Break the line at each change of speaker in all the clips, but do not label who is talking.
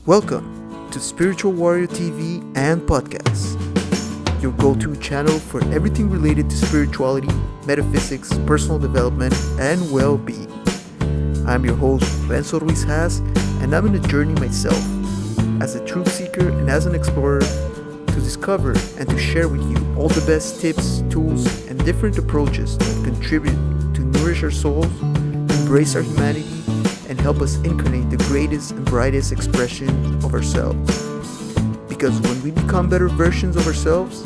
Welcome to Spiritual Warrior TV and Podcasts, your go-to channel for everything related to spirituality, metaphysics, personal development, and well-being. I'm your host, Enzo, and I'm on a journey myself, as a truth seeker and as an explorer, to discover and to share with you all the best tips, tools, and different approaches that contribute to nourish our souls, embrace our humanity, and help us incarnate the greatest and brightest expression of ourselves. Because when we become better versions of ourselves,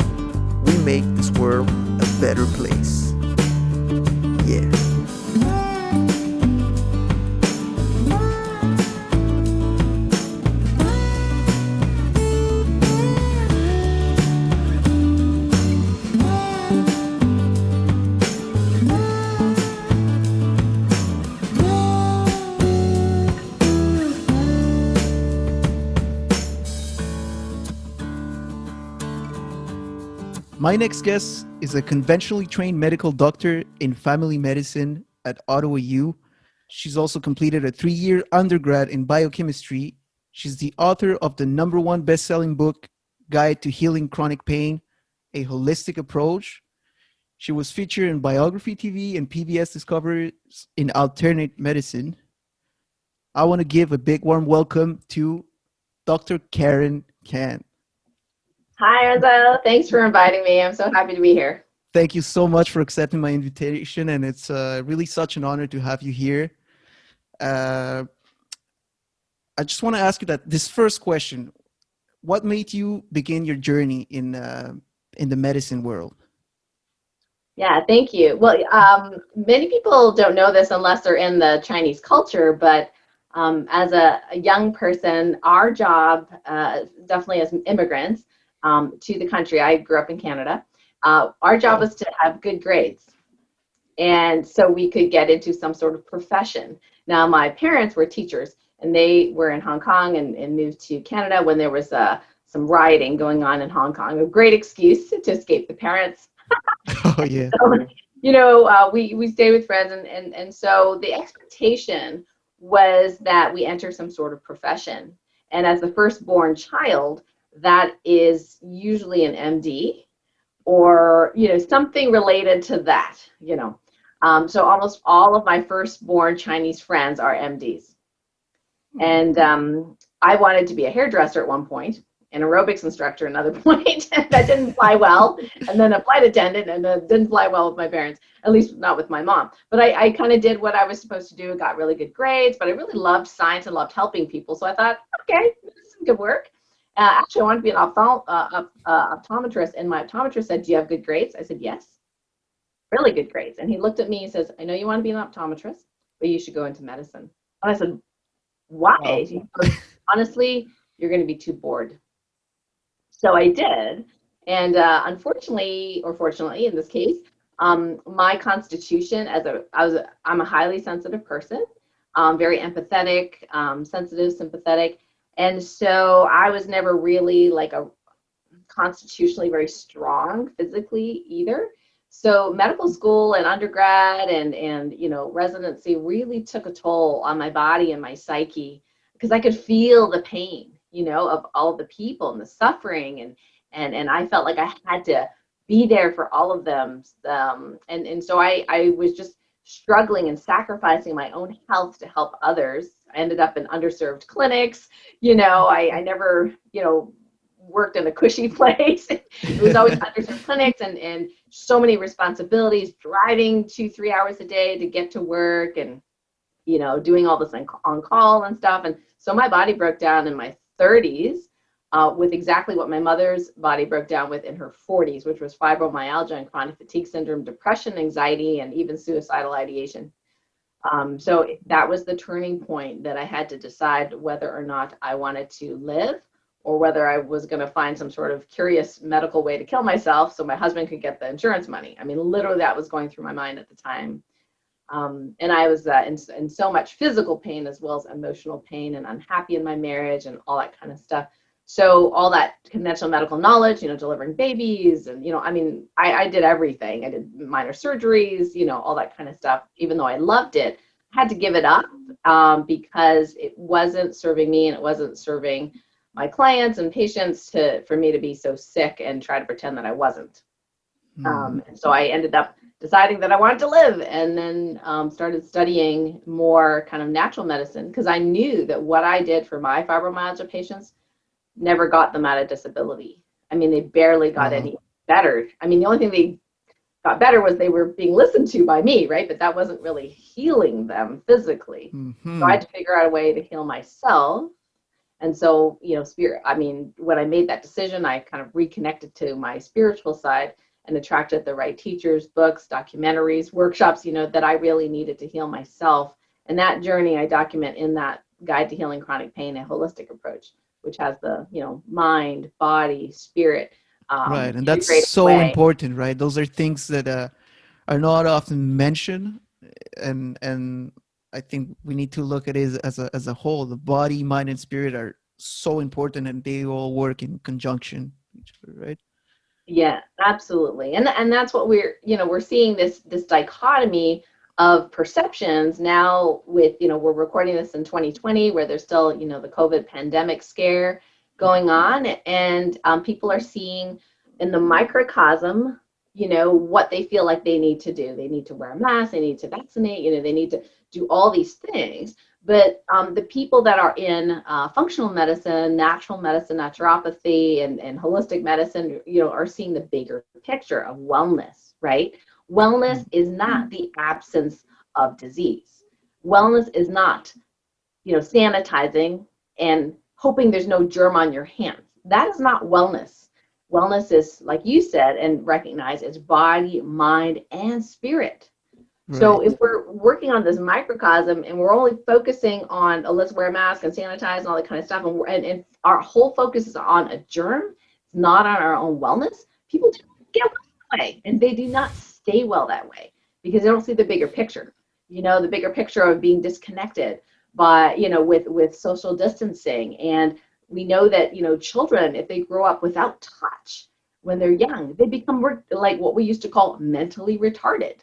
we make this world a better place. Yeah. My next guest is a conventionally trained medical doctor in family medicine at Ottawa U. She's also completed a 3-year undergrad in biochemistry. She's the author of the #1 best-selling book, Guide to Healing Chronic Pain, A Holistic Approach. She was featured in Biography TV and PBS Discoveries in Alternate Medicine. I want to give a big warm welcome to Dr. Karen Kan.
Hi, Enzo. Thanks for inviting me. I'm so happy to be here.
Thank you so much for accepting my invitation, and it's really such an honor to have you here. I just want to ask you that this first question: what made you begin your journey in the medicine world?
Yeah, thank you. Well, many people don't know this unless they're in the Chinese culture, but as a young person, our job, definitely as immigrants to the country, I grew up in Canada, our job was to have good grades. And so we could get into some sort of profession. Now, my parents were teachers, and they were in Hong Kong and moved to Canada when there was some rioting going on in Hong Kong. A great excuse to escape the parents.
Oh, yeah.
So, we stayed with friends, and so the expectation was that we enter some sort of profession. And as the firstborn child, that is usually an MD or, something related to that, So almost all of my firstborn Chinese friends are MDs. And I wanted to be a hairdresser at one point, an aerobics instructor another point. That didn't fly well. And then a flight attendant, and it didn't fly well with my parents, at least not with my mom. But I kind of did what I was supposed to do, got really good grades, but I really loved science and loved helping people. So I thought, okay, this is some good work. Actually, I wanted to be an optometrist, and my optometrist said, "Do you have good grades?" I said, "Yes, really good grades." And he looked at me and says, "I know you want to be an optometrist, but you should go into medicine." And I said, "Why?"
Wow.
He goes, "Honestly, you're going to be too bored." So I did, and unfortunately, or fortunately, in this case, my constitution I'm a highly sensitive person, very empathetic, sensitive, sympathetic. And so I was never really like a constitutionally very strong physically either. So medical school and undergrad and residency really took a toll on my body and my psyche, because I could feel the pain, of all the people and the suffering, and I felt like I had to be there for all of them. And so I was just struggling and sacrificing my own health to help others. I ended up in underserved clinics. I never, worked in a cushy place. It was always underserved clinics and so many responsibilities, driving 2-3 hours a day to get to work and, doing all this on call and stuff. And so my body broke down in my 30s with exactly what my mother's body broke down with in her 40s, which was fibromyalgia and chronic fatigue syndrome, depression, anxiety, and even suicidal ideation. So that was the turning point that I had to decide whether or not I wanted to live, or whether I was going to find some sort of curious medical way to kill myself so my husband could get the insurance money. I mean, literally that was going through my mind at the time. And I was in so much physical pain as well as emotional pain, and unhappy in my marriage and all that kind of stuff. So all that conventional medical knowledge, delivering babies and, I did everything. I did minor surgeries, all that kind of stuff. Even though I loved it, I had to give it up because it wasn't serving me and it wasn't serving my clients and patients for me to be so sick and try to pretend that I wasn't. And so I ended up deciding that I wanted to live, and then started studying more kind of natural medicine, because I knew that what I did for my fibromyalgia patients never got them out of disability. I mean, they barely got any better. I mean, the only thing they got better was they were being listened to by me, right? But that wasn't really healing them physically. So I had to figure out a way to heal myself. And so, when I made that decision, I kind of reconnected to my spiritual side and attracted the right teachers, books, documentaries, workshops, that I really needed to heal myself. And that journey I document in that Guide to Healing Chronic Pain, a holistic approach, which has the, mind, body, spirit.
Right. And that's so important, right? Those are things that are not often mentioned. And I think we need to look at it as a whole. The body, mind, and spirit are so important, and they all work in conjunction with each other, right?
Yeah, absolutely. And that's what we're seeing, this dichotomy of perceptions now with, we're recording this in 2020, where there's still, the COVID pandemic scare going on, and people are seeing in the microcosm, what they feel like they need to do. They need to wear a mask, they need to vaccinate, they need to do all these things. But the people that are in functional medicine, natural medicine, naturopathy, and holistic medicine, are seeing the bigger picture of wellness, right? Wellness is not the absence of disease. Wellness is not, sanitizing and hoping there's no germ on your hands. That is not wellness. Wellness is, like you said, and recognize, it's body, mind, and spirit. Right. So if we're working on this microcosm and we're only focusing on, let's wear a mask and sanitize and all that kind of stuff, and our whole focus is on a germ, it's not on our own wellness, people do get well that way, and they do not stay well that way because they don't see the bigger picture. The bigger picture of being disconnected by, with social distancing. And we know that, children, if they grow up without touch when they're young, they become like what we used to call mentally retarded.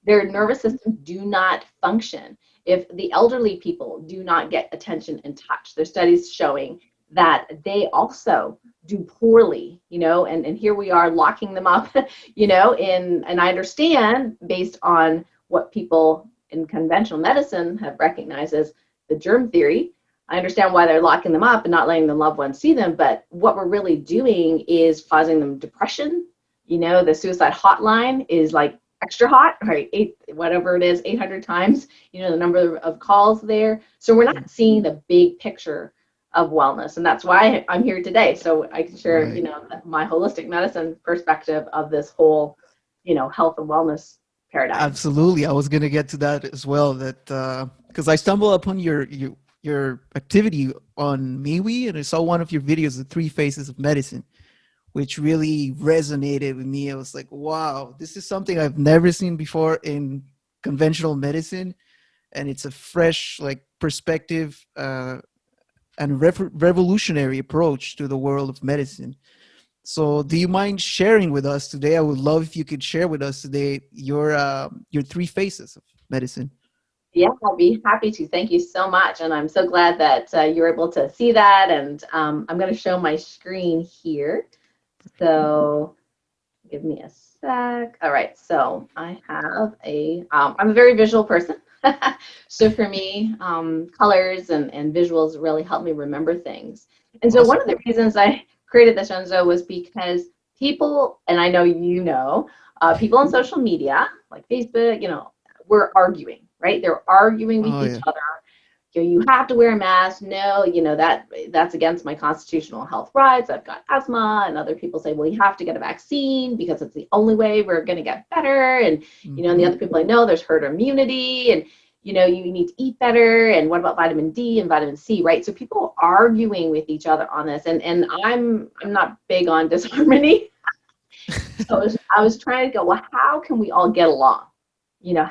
Their nervous systems do not function if the elderly people do not get attention and touch. There's studies showing that they also do poorly, and here we are locking them up, and I understand, based on what people in conventional medicine have recognized as the germ theory, I understand why they're locking them up and not letting the loved ones see them. But what we're really doing is causing them depression. The suicide hotline is like extra hot, right? 800 times, the number of calls there. So we're not seeing the big picture of wellness. And that's why I'm here today. So I can share, my holistic medicine perspective of this whole, health and wellness paradigm.
Absolutely. I was going to get to that as well, that because I stumbled upon your activity on MeWe, and I saw one of your videos, The 3 Faces of Medicine, which really resonated with me. I was like, wow, this is something I've never seen before in conventional medicine. And it's a fresh perspective and revolutionary approach to the world of medicine. So do you mind sharing with us today? I would love if you could share with us today your 3 Faces of Medicine.
Yeah, I'll be happy to. Thank you so much. And I'm so glad that you're able to see that. And I'm going to show my screen here. So give me a sec. All right. So I have I'm a very visual person. So for me, colors and visuals really help me remember things. And so one of the reasons I created this, Enzo, was because people, and I know people on social media, like Facebook, we're arguing. Right? They're arguing with each other. You have to wear a mask. No, that's against my constitutional health rights. I've got asthma. And other people say, well, you have to get a vaccine because it's the only way we're going to get better. And, and the other people I know, there's herd immunity, and, you need to eat better. And what about vitamin D and vitamin C, right? So people are arguing with each other on this. And I'm not big on disharmony. So I was trying to go, well, how can we all get along?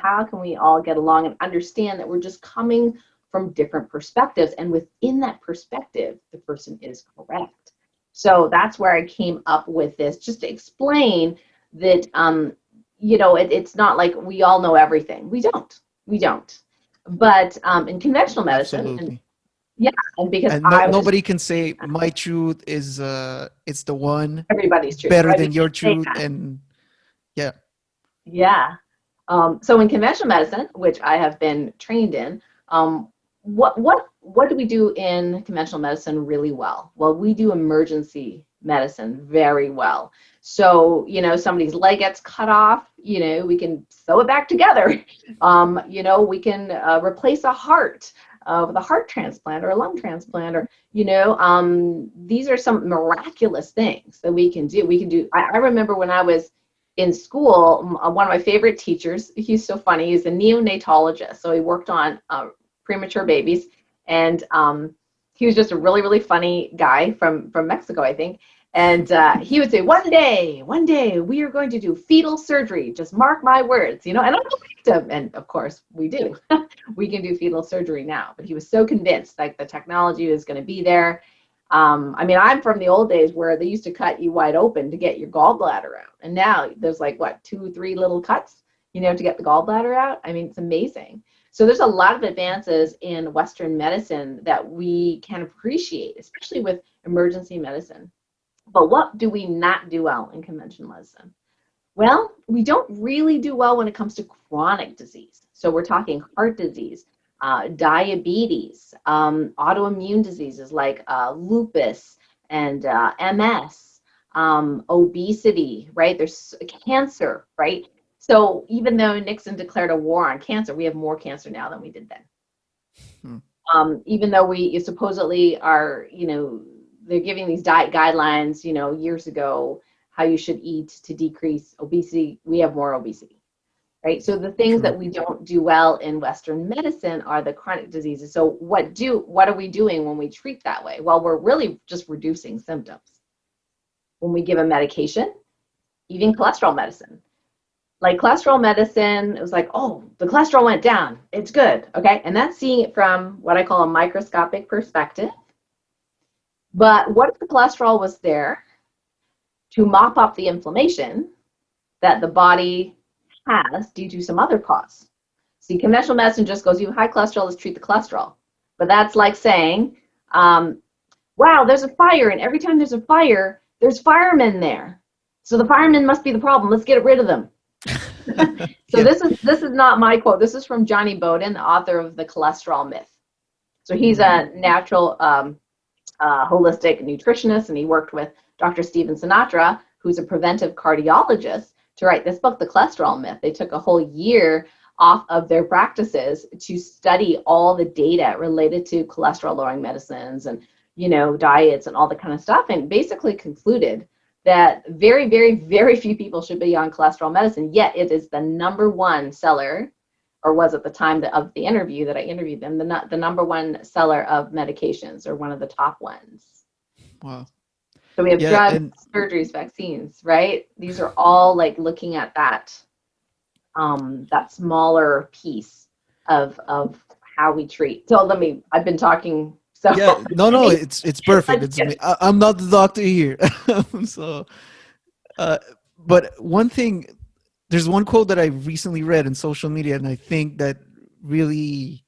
How can we all get along and understand that we're just coming from different perspectives, and within that perspective, the person is correct. So that's where I came up with this, just to explain that, it's not like we all know everything. We don't. But in conventional medicine, and
Absolutely.
yeah, and because
And
I was just
nobody can say my truth is it's the one
everybody's truth,
better
right? We
than your
can't say
truth.
that.
And yeah.
Yeah. So in conventional medicine, which I have been trained in, what do we do in conventional medicine really well? Well, we do emergency medicine very well. So, somebody's leg gets cut off, we can sew it back together. We can replace a heart with a heart transplant or a lung transplant, or, these are some miraculous things that we can do. I remember when I was in school, one of my favorite teachers, he's so funny, he's a neonatologist. So he worked on premature babies. And he was just a really, really funny guy from Mexico, I think. And he would say, one day, we are going to do fetal surgery. Just mark my words, and I believed him. And of course, we do. We can do fetal surgery now. But he was so convinced, like, the technology was going to be there. I'm from the old days where they used to cut you wide open to get your gallbladder out. And now there's like, what, 2-3 little cuts, to get the gallbladder out. It's amazing. So there's a lot of advances in Western medicine that we can appreciate, especially with emergency medicine. But what do we not do well in conventional medicine? Well, we don't really do well when it comes to chronic disease. So we're talking heart disease, diabetes, autoimmune diseases like lupus and MS, obesity, right? There's cancer, right? So even though Nixon declared a war on cancer, we have more cancer now than we did then. Even though we supposedly are, they're giving these diet guidelines, years ago, how you should eat to decrease obesity, we have more obesity, right? So the things that we don't do well in Western medicine are the chronic diseases. So what are we doing when we treat that way? Well, we're really just reducing symptoms. When we give a medication, even cholesterol medicine. Like cholesterol medicine, it was like, oh, the cholesterol went down. It's good, okay? And that's seeing it from what I call a microscopic perspective. But what if the cholesterol was there to mop up the inflammation that the body has due to some other cause? See, conventional medicine just goes, you have high cholesterol, let's treat the cholesterol. But that's like saying, wow, there's a fire, and every time there's a fire, there's firemen there. So the firemen must be the problem. Let's get rid of them. So this is not my quote. This is from Johnny Bowden, the author of The Cholesterol Myth. So he's a natural holistic nutritionist, and he worked with Dr. Stephen Sinatra, who's a preventive cardiologist, to write this book, The Cholesterol Myth. They took a whole year off of their practices to study all the data related to cholesterol-lowering medicines and, diets and all the kind of stuff, and basically concluded that very, very, very few people should be on cholesterol medicine, yet it is the number one seller, or was at the time of the interview that I interviewed them, the number one seller of medications, or one of the top ones.
Wow.
So we have drugs, surgeries, vaccines, right? These are all like looking at that smaller piece of how we treat. So I've been talking. So
yeah, no, it's perfect. I'm not the doctor here. So, but one thing, there's one quote that I recently read in social media, and I think that really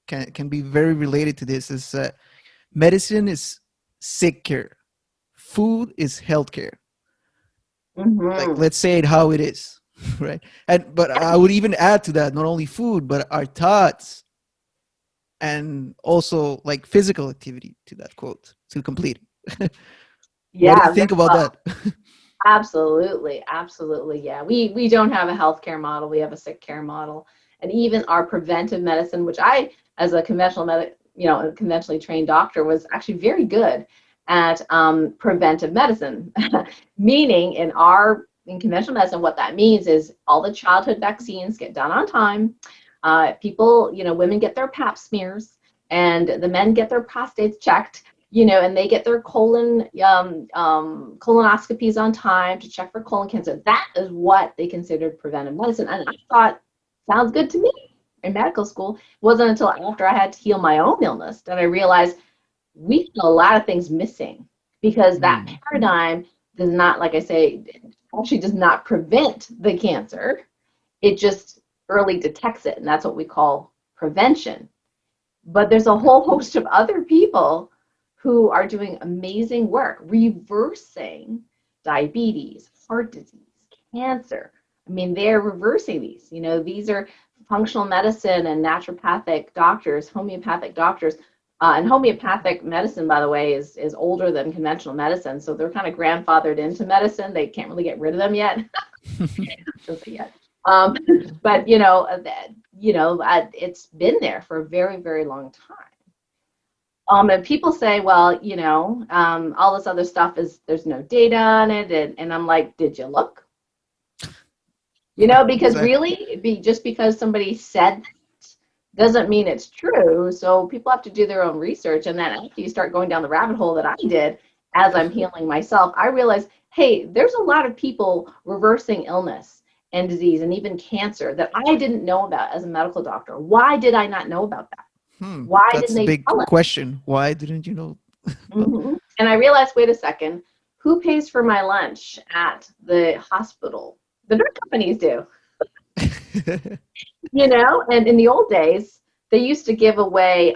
can be very related to this, is that medicine is sick care, food is health care. Like, let's say it how it is, right? But I would even add to that, not only food, but our thoughts, and also like physical activity, to that quote, to complete.
Yeah,
what do you think about that?
Absolutely. Yeah, we don't have a healthcare model. We have a sick care model, and even our preventive medicine, which I, as a conventionally trained doctor, was actually very good at preventive medicine. Meaning, in conventional medicine, what that means is all the childhood vaccines get done on time. People, women get their pap smears, and the men get their prostates checked, and they get their colonoscopies on time to check for colon cancer. That is what they considered preventive medicine. And I thought, sounds good to me. In medical school, it wasn't until after I had to heal my own illness that I realized we had a lot of things missing, because that paradigm does not, like I say, actually does not prevent the cancer. It just early detects it, and that's what we call prevention. But there's a whole host of other people who are doing amazing work, reversing diabetes, heart disease, cancer. I mean, they're reversing these. You know, these are functional medicine and naturopathic doctors, homeopathic doctors. And homeopathic medicine, by the way, is older than conventional medicine. So they're kind of grandfathered into medicine. They can't really get rid of them yet. Yet. But, it's been there for a very, very long time. And people say, well, all this other stuff there's no data on it. And I'm like, did you look? Because really, just because somebody said doesn't mean it's true. So people have to do their own research. And then after you start going down the rabbit hole that I did as I'm healing myself, I realized, hey, there's a lot of people reversing illness and disease and even cancer that I didn't know about as a medical doctor. Why did I not know about that? Why
That's
didn't they
a big
tell us?
question. Why didn't you know?
And I realized, wait a second, who pays for my lunch at the hospital? The drug companies do. And in the old days, they used to give away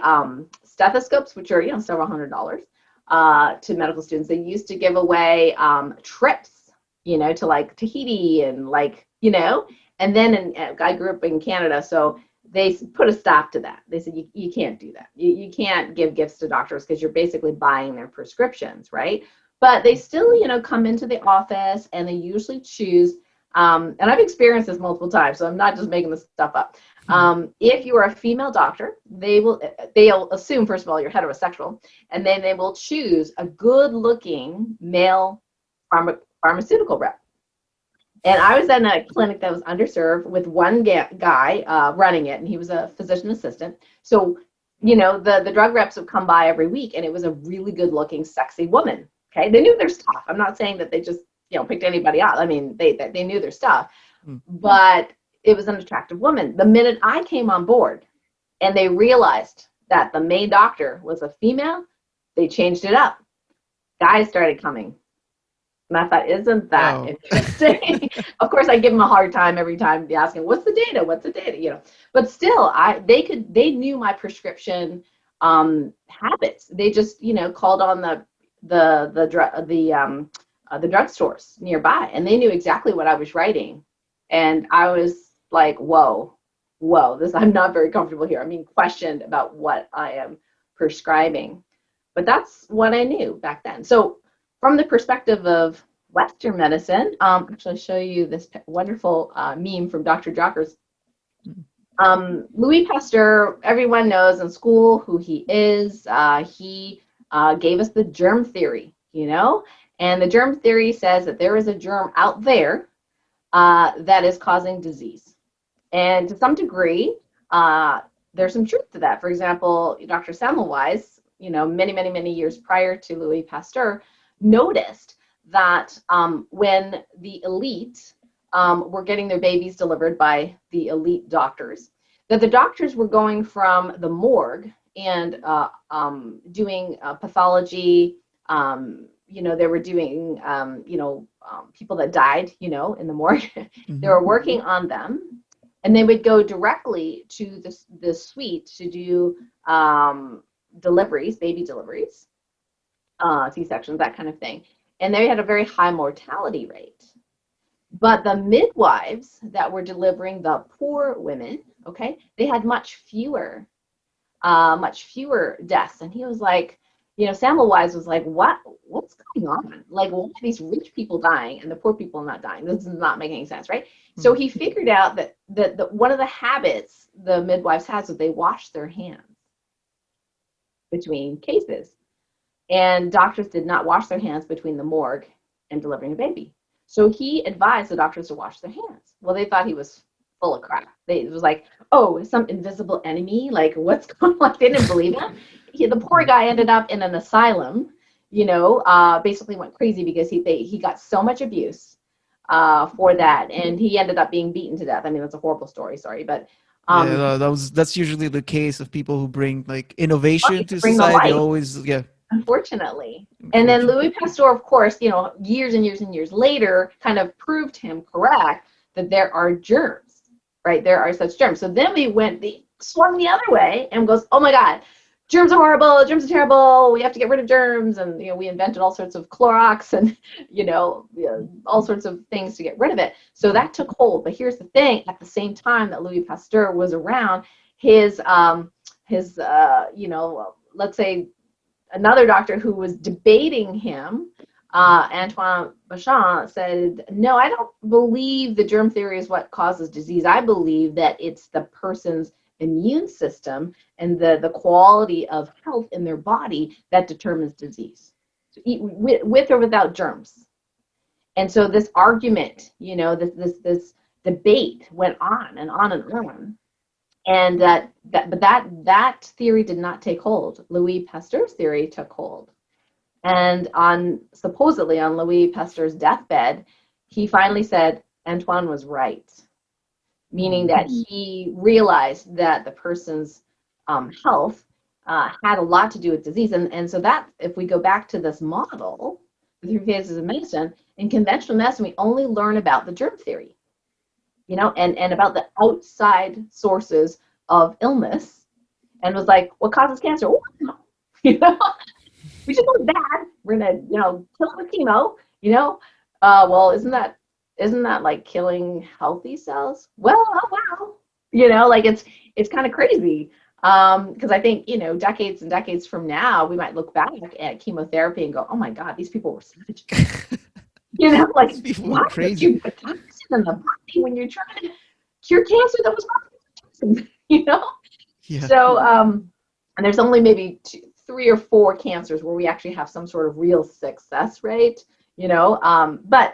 stethoscopes, which are, several $100s to medical students. They used to give away trips, to like Tahiti and and then I grew up in Canada, so they put a stop to that. They said, you can't do that. You can't give gifts to doctors because you're basically buying their prescriptions, right? But they still, come into the office and they usually choose and I've experienced this multiple times, so I'm not just making this stuff up. If you are a female doctor, they'll assume, first of all, you're heterosexual, and then they will choose a good-looking male pharmaceutical rep. And I was in a clinic that was underserved with one guy running it, and he was a physician assistant. So, the drug reps would come by every week, and it was a really good-looking, sexy woman. Okay, they knew their stuff. I'm not saying that they just picked anybody out. I mean, they knew their stuff, but it was an attractive woman. The minute I came on board and they realized that the main doctor was a female, they changed it up. Guys started coming. And I thought, isn't that interesting? Of course, I give them a hard time every time asking, what's the data? What's the data? But still, they knew my prescription habits. They just, called on the drugstores nearby, and they knew exactly what I was writing. And I was like, whoa, I'm not very comfortable here. I'm being questioned about what I am prescribing. But that's what I knew back then. So from the perspective of Western medicine, actually I'll show you this wonderful meme from Dr. Jockers. Louis Pasteur, everyone knows in school who he is. He gave us the germ theory, and the germ theory says that there is a germ out there that is causing disease. And to some degree, there's some truth to that. For example, Dr. Semmelweis, many years prior to Louis Pasteur, noticed that when the elite were getting their babies delivered by the elite doctors, that the doctors were going from the morgue and doing pathology. They were doing, people that died, in the morgue. They were working on them, and they would go directly to the suite to do deliveries, baby deliveries, C-sections, that kind of thing. And they had a very high mortality rate. But the midwives that were delivering the poor women, they had much fewer deaths. And he was like, Semmelweis was like, what's going on? Like, why are these rich people dying and the poor people not dying? This does not make any sense, right? So he figured out that one of the habits the midwives has is they wash their hands between cases. And doctors did not wash their hands between the morgue and delivering a baby. So he advised the doctors to wash their hands. Well, they thought he was full of crap. It was like, oh, some invisible enemy? Like, what's going on? They didn't believe him. The poor guy ended up in an asylum, basically went crazy because he got so much abuse for that. And he ended up being beaten to death. I mean, that's a horrible story, sorry. But
that's usually the case of people who bring like innovation to society. Always,
unfortunately. And then Louis Pasteur, of course, years and years later, kind of proved him correct that there are germs, right? There are such germs. So then we went the swung the other way and goes, oh my God, germs are horrible, germs are terrible, we have to get rid of germs. And, we invented all sorts of Clorox and, all sorts of things to get rid of it. So that took hold. But here's the thing, at the same time that Louis Pasteur was around, his let's say another doctor who was debating him, Antoine Béchamp, said, no, I don't believe the germ theory is what causes disease. I believe that it's the person's immune system and the quality of health in their body that determines disease, with or without germs. And so this argument, this debate went on and on and on. And that theory did not take hold. Louis Pasteur's theory took hold. And supposedly on Louis Pasteur's deathbed, he finally said Antoine was right, meaning that he realized that the person's health had a lot to do with disease. And so that, if we go back to this model, the 3 phases of medicine, in conventional medicine, we only learn about the germ theory, and about the outside sources of illness, and was like, what causes cancer? Oh, no. We just know it's bad. We're gonna, kill it with chemo. Well, isn't that like killing healthy cells? Well, oh wow. Like it's kind of crazy. Because I think, decades and decades from now, we might look back at chemotherapy and go, oh my God, these people were savages. Like, why would you put toxin in the body when you're trying to cure cancer that was not,
Yeah.
So, and there's only maybe 3 or 4 cancers where we actually have some sort of real success rate, but,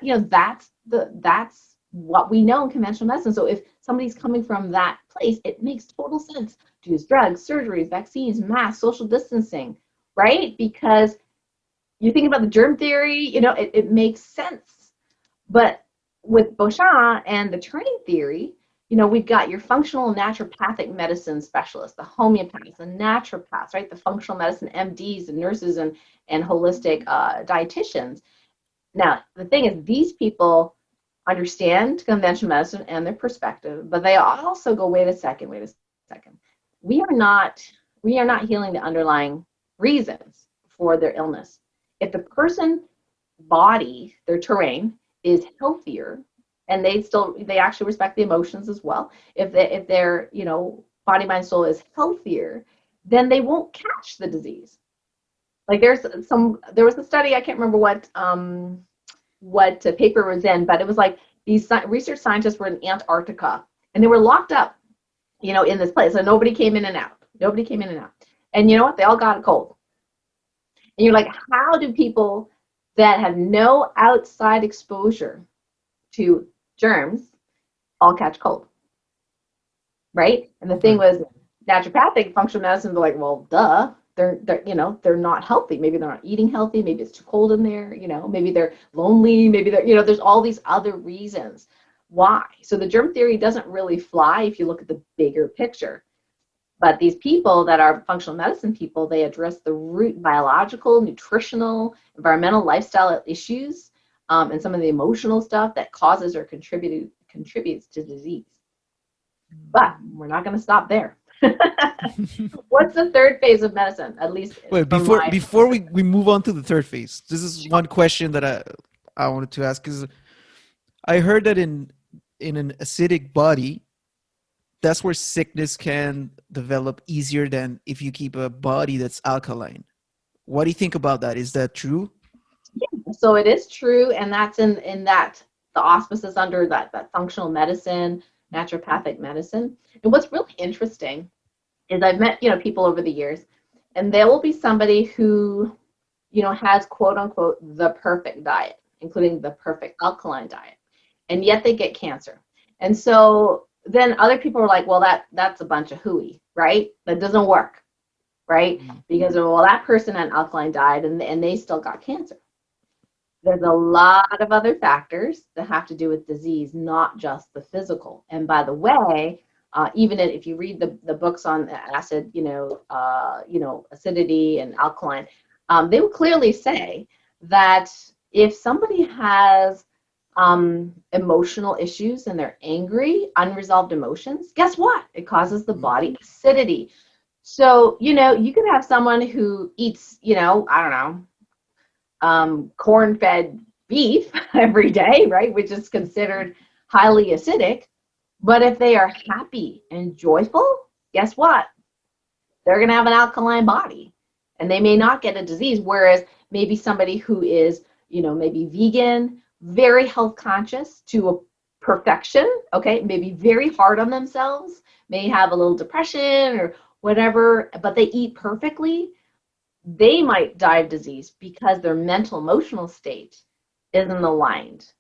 that's what we know in conventional medicine. So if somebody's coming from that place, it makes total sense to use drugs, surgeries, vaccines, masks, social distancing, right? Because you think about the germ theory, it makes sense. But with Béchamp and the turning theory, we've got your functional naturopathic medicine specialists, the homeopaths, the naturopaths, right? The functional medicine MDs and nurses and holistic dietitians. Now, the thing is, these people understand conventional medicine and their perspective, but they also go, wait a second. We are not healing the underlying reasons for their illness. If the person's body, their terrain, is healthier, and they actually respect the emotions as well. If their body, mind, soul is healthier, then they won't catch the disease. Like there was a study, I can't remember what paper it was in, but it was like these research scientists were in Antarctica and they were locked up, in this place. So nobody came in and out. And you know what? They all got a cold. And you're like, how do people that have no outside exposure to germs all catch cold? Right? And the thing was, naturopathic functional medicine, they're like, well, duh. They're not healthy. Maybe they're not eating healthy. Maybe it's too cold in there. Maybe they're lonely. Maybe they're, there's all these other reasons why. So the germ theory doesn't really fly if you look at the bigger picture. But these people that are functional medicine people, they address the root biological, nutritional, environmental, lifestyle issues, and some of the emotional stuff that causes or contributes to disease. But we're not going to stop there. What's the 3rd phase of medicine? At least
wait, before we move on to the 3rd phase, this is one question that I wanted to ask, is I heard that in an acidic body, that's where sickness can develop easier than if you keep a body that's alkaline. What do you think about that? Is that true?
Yeah, so it is true, and that's in that the auspices under that functional medicine, naturopathic medicine. And what's really interesting is I've met, people over the years, and there will be somebody who, has quote unquote the perfect diet, including the perfect alkaline diet, and yet they get cancer. And so then other people are like, well, that's a bunch of hooey, right? That doesn't work, right? Because, well, that person had an alkaline diet and they still got cancer. There's a lot of other factors that have to do with disease, not just the physical. And by the way, even if you read the books on acid, acidity and alkaline, they will clearly say that if somebody has emotional issues and they're angry, unresolved emotions, guess what? It causes the body acidity. So, you could have someone who eats, I don't know, corn-fed beef every day, right, which is considered highly acidic. But if they are happy and joyful, guess what? They're going to have an alkaline body and they may not get a disease. Whereas maybe somebody who is, maybe vegan, very health conscious to a perfection, okay, maybe very hard on themselves, may have a little depression or whatever, but they eat perfectly, they might die of disease because their mental emotional state isn't aligned.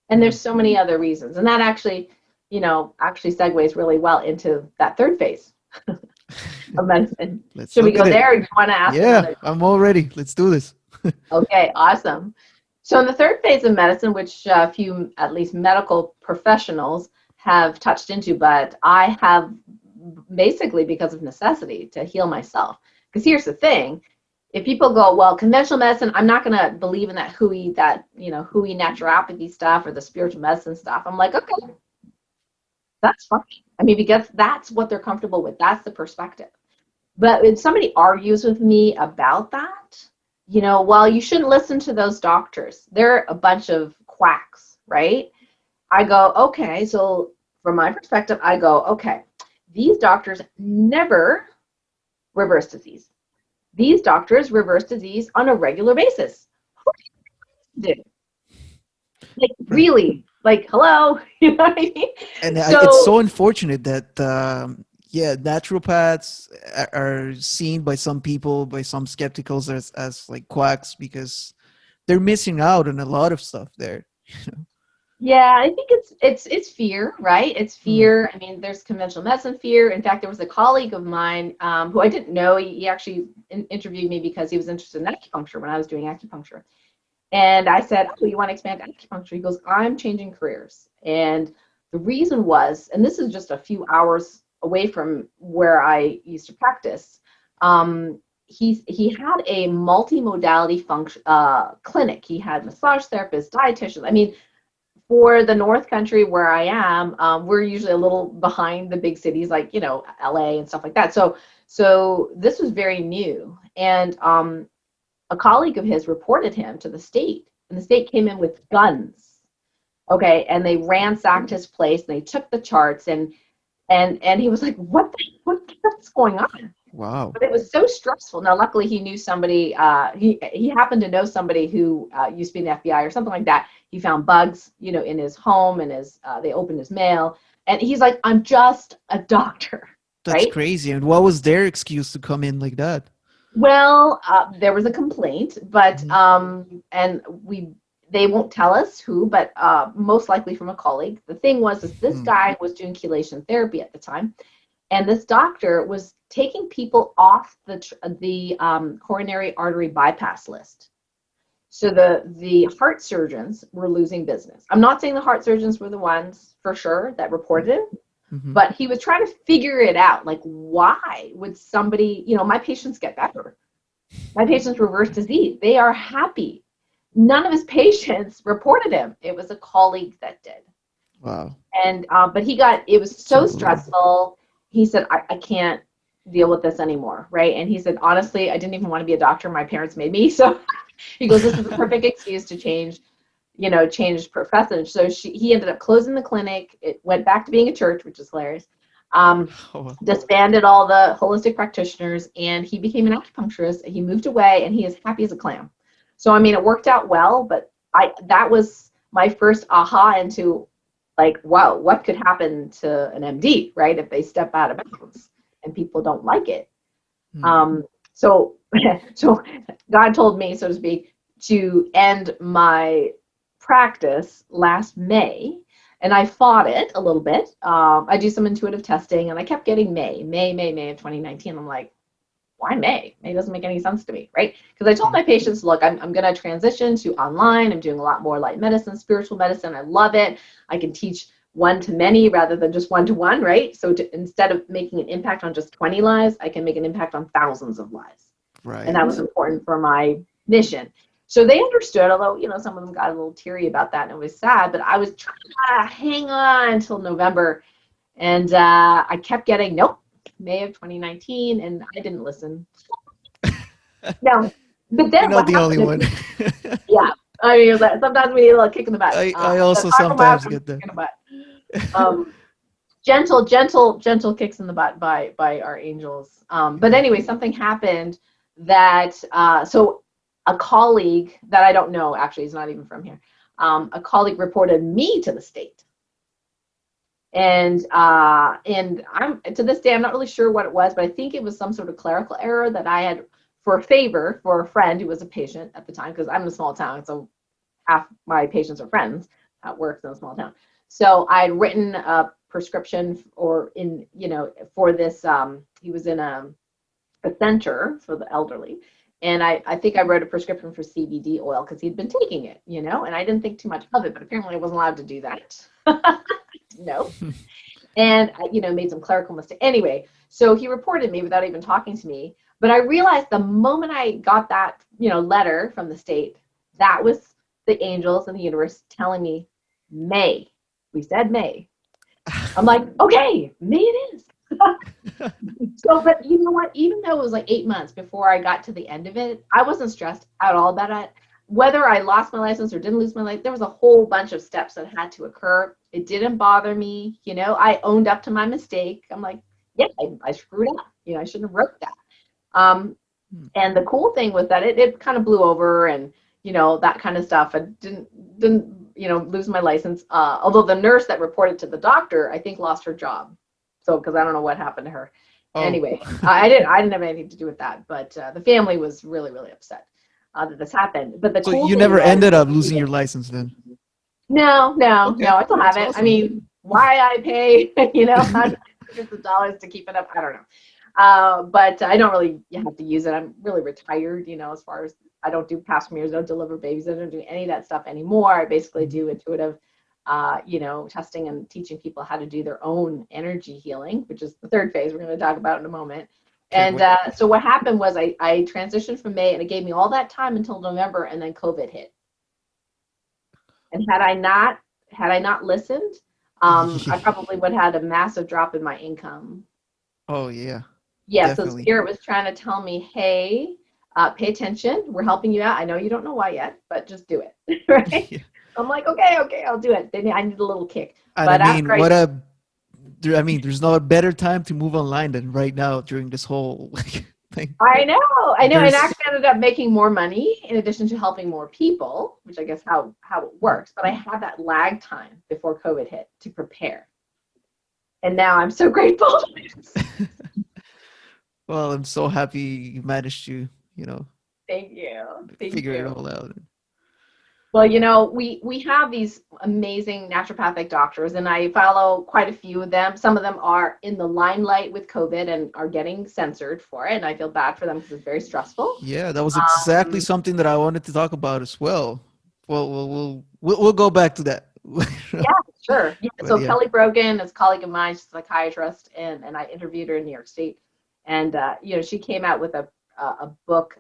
And there's so many other reasons. And that actually segues really well into that third phase of medicine. Should we go there or do you want to ask another?
I'm all ready. Let's do this.
Okay, awesome. So in the third phase of medicine, which a few, at least medical professionals have touched into, but I have basically because of necessity to heal myself. Because here's the thing. If people go, well, conventional medicine, I'm not going to believe in that hooey naturopathy stuff or the spiritual medicine stuff. I'm like, okay, that's fine. I mean, because that's what they're comfortable with. That's the perspective. But if somebody argues with me about that, well, you shouldn't listen to those doctors. They're a bunch of quacks, right? I go, okay, so from my perspective, I go, okay, these doctors never reverse disease. These doctors reverse disease on a regular basis. Who do? Like, really? Like, hello? You know what I mean?
And it's so unfortunate that, naturopaths are seen by some people, by some skepticals as like quacks because they're missing out on a lot of stuff there.
Yeah, I think it's fear, right? It's fear. I mean, there's conventional medicine fear. In fact, there was a colleague of mine who I didn't know. He actually interviewed me because he was interested in acupuncture when I was doing acupuncture. And I said, oh, you want to expand acupuncture? He goes, I'm changing careers. And the reason was, and this is just a few hours away from where I used to practice, he had a multimodality clinic. He had massage therapists, dietitians. I mean, for the North Country where I am, we're usually a little behind the big cities like, LA and stuff like that. So this was very new. And a colleague of his reported him to the state, and the state came in with guns. Okay, and they ransacked his place, and they took the charts, and he was like, what's going on?
Wow.
But it was so stressful. Now, luckily, he knew somebody. He happened to know somebody who used to be in the FBI or something like that. He found bugs, in his home, and they opened his mail, and he's like, "I'm just a doctor."
That's
right?
crazy. And what was their excuse to come in like that?
Well, there was a complaint, but they won't tell us who, but most likely from a colleague. The thing was, this guy was doing chelation therapy at the time. And this doctor was taking people off the coronary artery bypass list. So the heart surgeons were losing business. I'm not saying the heart surgeons were the ones for sure that reported it, but he was trying to figure it out. Like, why would somebody, my patients get better. My patients reverse disease. They are happy. None of his patients reported him. It was a colleague that did.
Wow.
And but it was so stressful. He said, I can't deal with this anymore, right? And he said, honestly, I didn't even want to be a doctor. My parents made me. So he goes, this is the perfect excuse to change profession. So he ended up closing the clinic. It went back to being a church, which is hilarious. Disbanded all the holistic practitioners, and he became an acupuncturist. He moved away, and he is happy as a clam. So, I mean, it worked out well, but that was my first aha into, like, wow, what could happen to an MD, right, if they step out of bounds and people don't like it. So God told me, so to speak, to end my practice last May, and I fought it a little bit. I do some intuitive testing, and I kept getting May of 2019. I'm like, why May? May doesn't make any sense to me, right? Because I told my patients, look, I'm going to transition to online. I'm doing a lot more light medicine, spiritual medicine. I love it. I can teach one-to-many rather than just one-to-one, right? So instead of making an impact on just 20 lives, I can make an impact on thousands of lives.
Right.
And that was important for my mission. So they understood, although, some of them got a little teary about that and it was sad, but I was trying to hang on until November. And I kept getting, nope, May of 2019, and I didn't listen. No, but
You're
then
not
what
the only
happened?
one.
Yeah, I mean, sometimes we need a little kick in the butt.
I also sometimes get that.
Kick in the butt. Gentle kicks in the butt by our angels. But anyway, something happened that so a colleague that I don't know, actually, he's not even from here. A colleague reported me to the state. And I'm to this day, I'm not really sure what it was, but I think it was some sort of clerical error that I had for a favor for a friend who was a patient at the time, because I'm in a small town, so half my patients are friends that works in a small town. So I had written a prescription for this. He was in a center for the elderly. And I think I wrote a prescription for CBD oil because he'd been taking it, and I didn't think too much of it, but apparently I wasn't allowed to do that. No. And, made some clerical mistake. Anyway, so he reported me without even talking to me. But I realized the moment I got that, letter from the state, that was the angels and the universe telling me, May. We said May. I'm like, okay, May it is. So, but you know what? Even though it was like 8 months before I got to the end of it, I wasn't stressed at all about it. Whether I lost my license or didn't lose my license, there was a whole bunch of steps that had to occur. It didn't bother me. I owned up to my mistake. I'm like, yeah, I screwed up. I shouldn't have wrote that. And the cool thing was that it kind of blew over and, that kind of stuff. I didn't lose my license. Although the nurse that reported to the doctor, I think, lost her job. So, because I don't know what happened to her. Oh. Anyway, I didn't have anything to do with that, but the family was really, really upset that this happened. But the cool
you
thing
never
was,
ended up losing your license then?
No,
Okay.
I still have it.
Awesome.
I mean, why I pay, hundreds of dollars to keep it up, I don't know. But I don't really have to use it. I'm really retired, as far as I don't do pap smears, don't deliver babies, I don't do any of that stuff anymore. I basically do intuitive testing and teaching people how to do their own energy healing, which is the third phase we're going to talk about in a moment. And so what happened was I transitioned from May, and it gave me all that time until November, and then COVID hit. And had I not listened, I probably would have had a massive drop in my income. Oh yeah. Yeah. Definitely. So Spirit was trying to tell me, hey, pay attention. We're helping you out. I know you don't know why yet, but just do it. Right? Yeah. I'm like, okay, I'll do it. Then I need a little kick.
And
but
there's no better time to move online than right now during this whole thing.
I know. And actually ended up making more money in addition to helping more people, which I guess how it works. But I had that lag time before COVID hit to prepare. And now I'm so grateful.
Well, I'm so happy you managed to,
Thank you.
Figure it all out.
Well, we have these amazing naturopathic doctors, and I follow quite a few of them. Some of them are in the limelight with COVID and are getting censored for it, and I feel bad for them because it's very stressful.
Yeah, that was exactly something that I wanted to talk about as well. Well, we'll go back to that.
Yeah, sure. Yeah. So yeah. Kelly Brogan is a colleague of mine. She's a psychiatrist, and I interviewed her in New York State, and she came out with a book.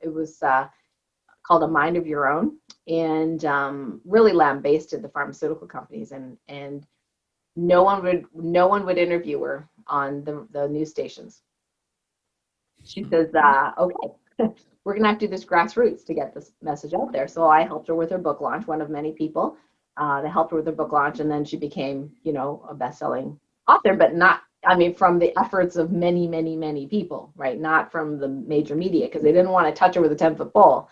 It was called A Mind of Your Own, and really lambasted the pharmaceutical companies, and no one would interview her on the news stations. She says, okay, we're gonna have to do this grassroots to get this message out there. So I helped her with her book launch, one of many people that helped her with her book launch, and then she became, a best-selling author, but not, from the efforts of many, many, many people, right? Not from the major media, because they didn't want to touch her with a 10-foot pole.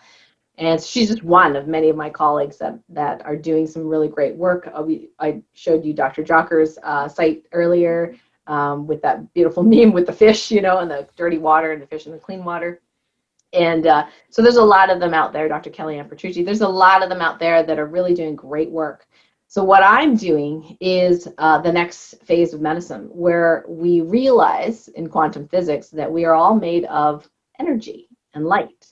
And she's just one of many of my colleagues that are doing some really great work. I showed you Dr. Jocker's site earlier with that beautiful meme with the fish, and the dirty water and the fish in the clean water. And so there's a lot of them out there, Dr. Kellyanne Petrucci. There's a lot of them out there that are really doing great work. So what I'm doing is the next phase of medicine, where we realize in quantum physics that we are all made of energy and light.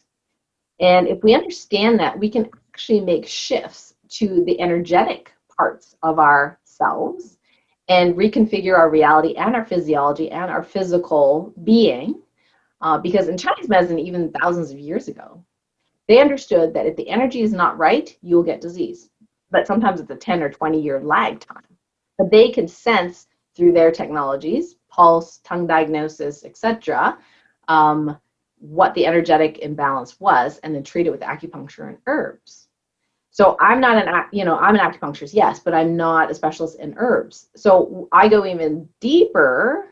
And if we understand that, we can actually make shifts to the energetic parts of ourselves and reconfigure our reality and our physiology and our physical being. Because in Chinese medicine, even thousands of years ago, They understood that if the energy is not right, you will get disease. But sometimes it's a 10 or 20-year lag time. But they can sense through their technologies, pulse, tongue diagnosis, etc., what the energetic imbalance was, and then treat it with acupuncture and herbs. So I'm not I'm an acupuncturist, yes, but I'm not a specialist in herbs. So I go even deeper,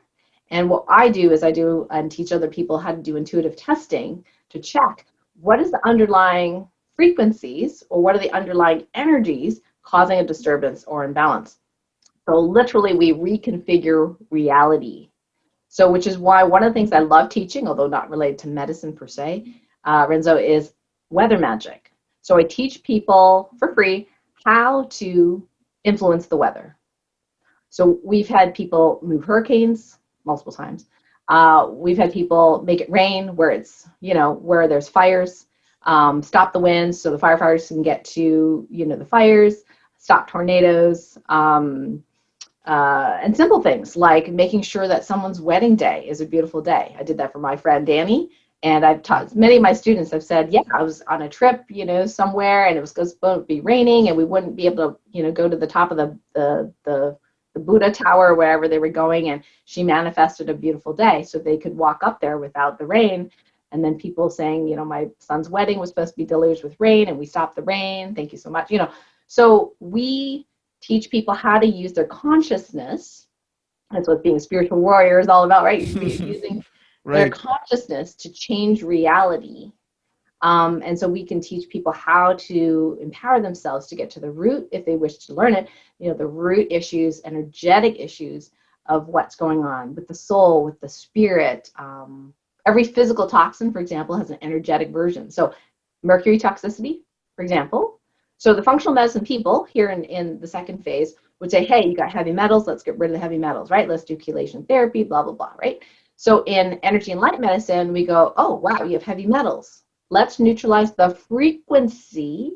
and what I do is I do and teach other people how to do intuitive testing to check what is the underlying frequencies or what are the underlying energies causing a disturbance or imbalance. So literally we reconfigure reality. So which is why one of the things I love teaching, although not related to medicine per se, Renzo, is weather magic. So I teach people for free how to influence the weather. So we've had people move hurricanes multiple times. We've had people make it rain where it's, where there's fires, stop the winds so the firefighters can get to, the fires, stop tornadoes, and simple things like making sure that someone's wedding day is a beautiful day. I did that for my friend Danny, and I've taught many of my students. I've said, yeah, I was on a trip, somewhere, and it was supposed to be raining, and we wouldn't be able to, go to the top of the Buddha tower or wherever they were going, and she manifested a beautiful day so they could walk up there without the rain. And then people saying, my son's wedding was supposed to be deluged with rain, and we stopped the rain. Thank you so much. So we teach people how to use their consciousness. That's what being a spiritual warrior is all about, right? Using their consciousness to change reality. And so we can teach people how to empower themselves to get to the root, if they wish to learn it, the root issues, energetic issues of what's going on with the soul, with the spirit. Every physical toxin, for example, has an energetic version. So mercury toxicity, for example. So the functional medicine people here in the second phase would say, hey, you got heavy metals, let's get rid of the heavy metals, right? Let's do chelation therapy, blah, blah, blah, right? So in energy and light medicine, we go, oh, wow, you have heavy metals. Let's neutralize the frequency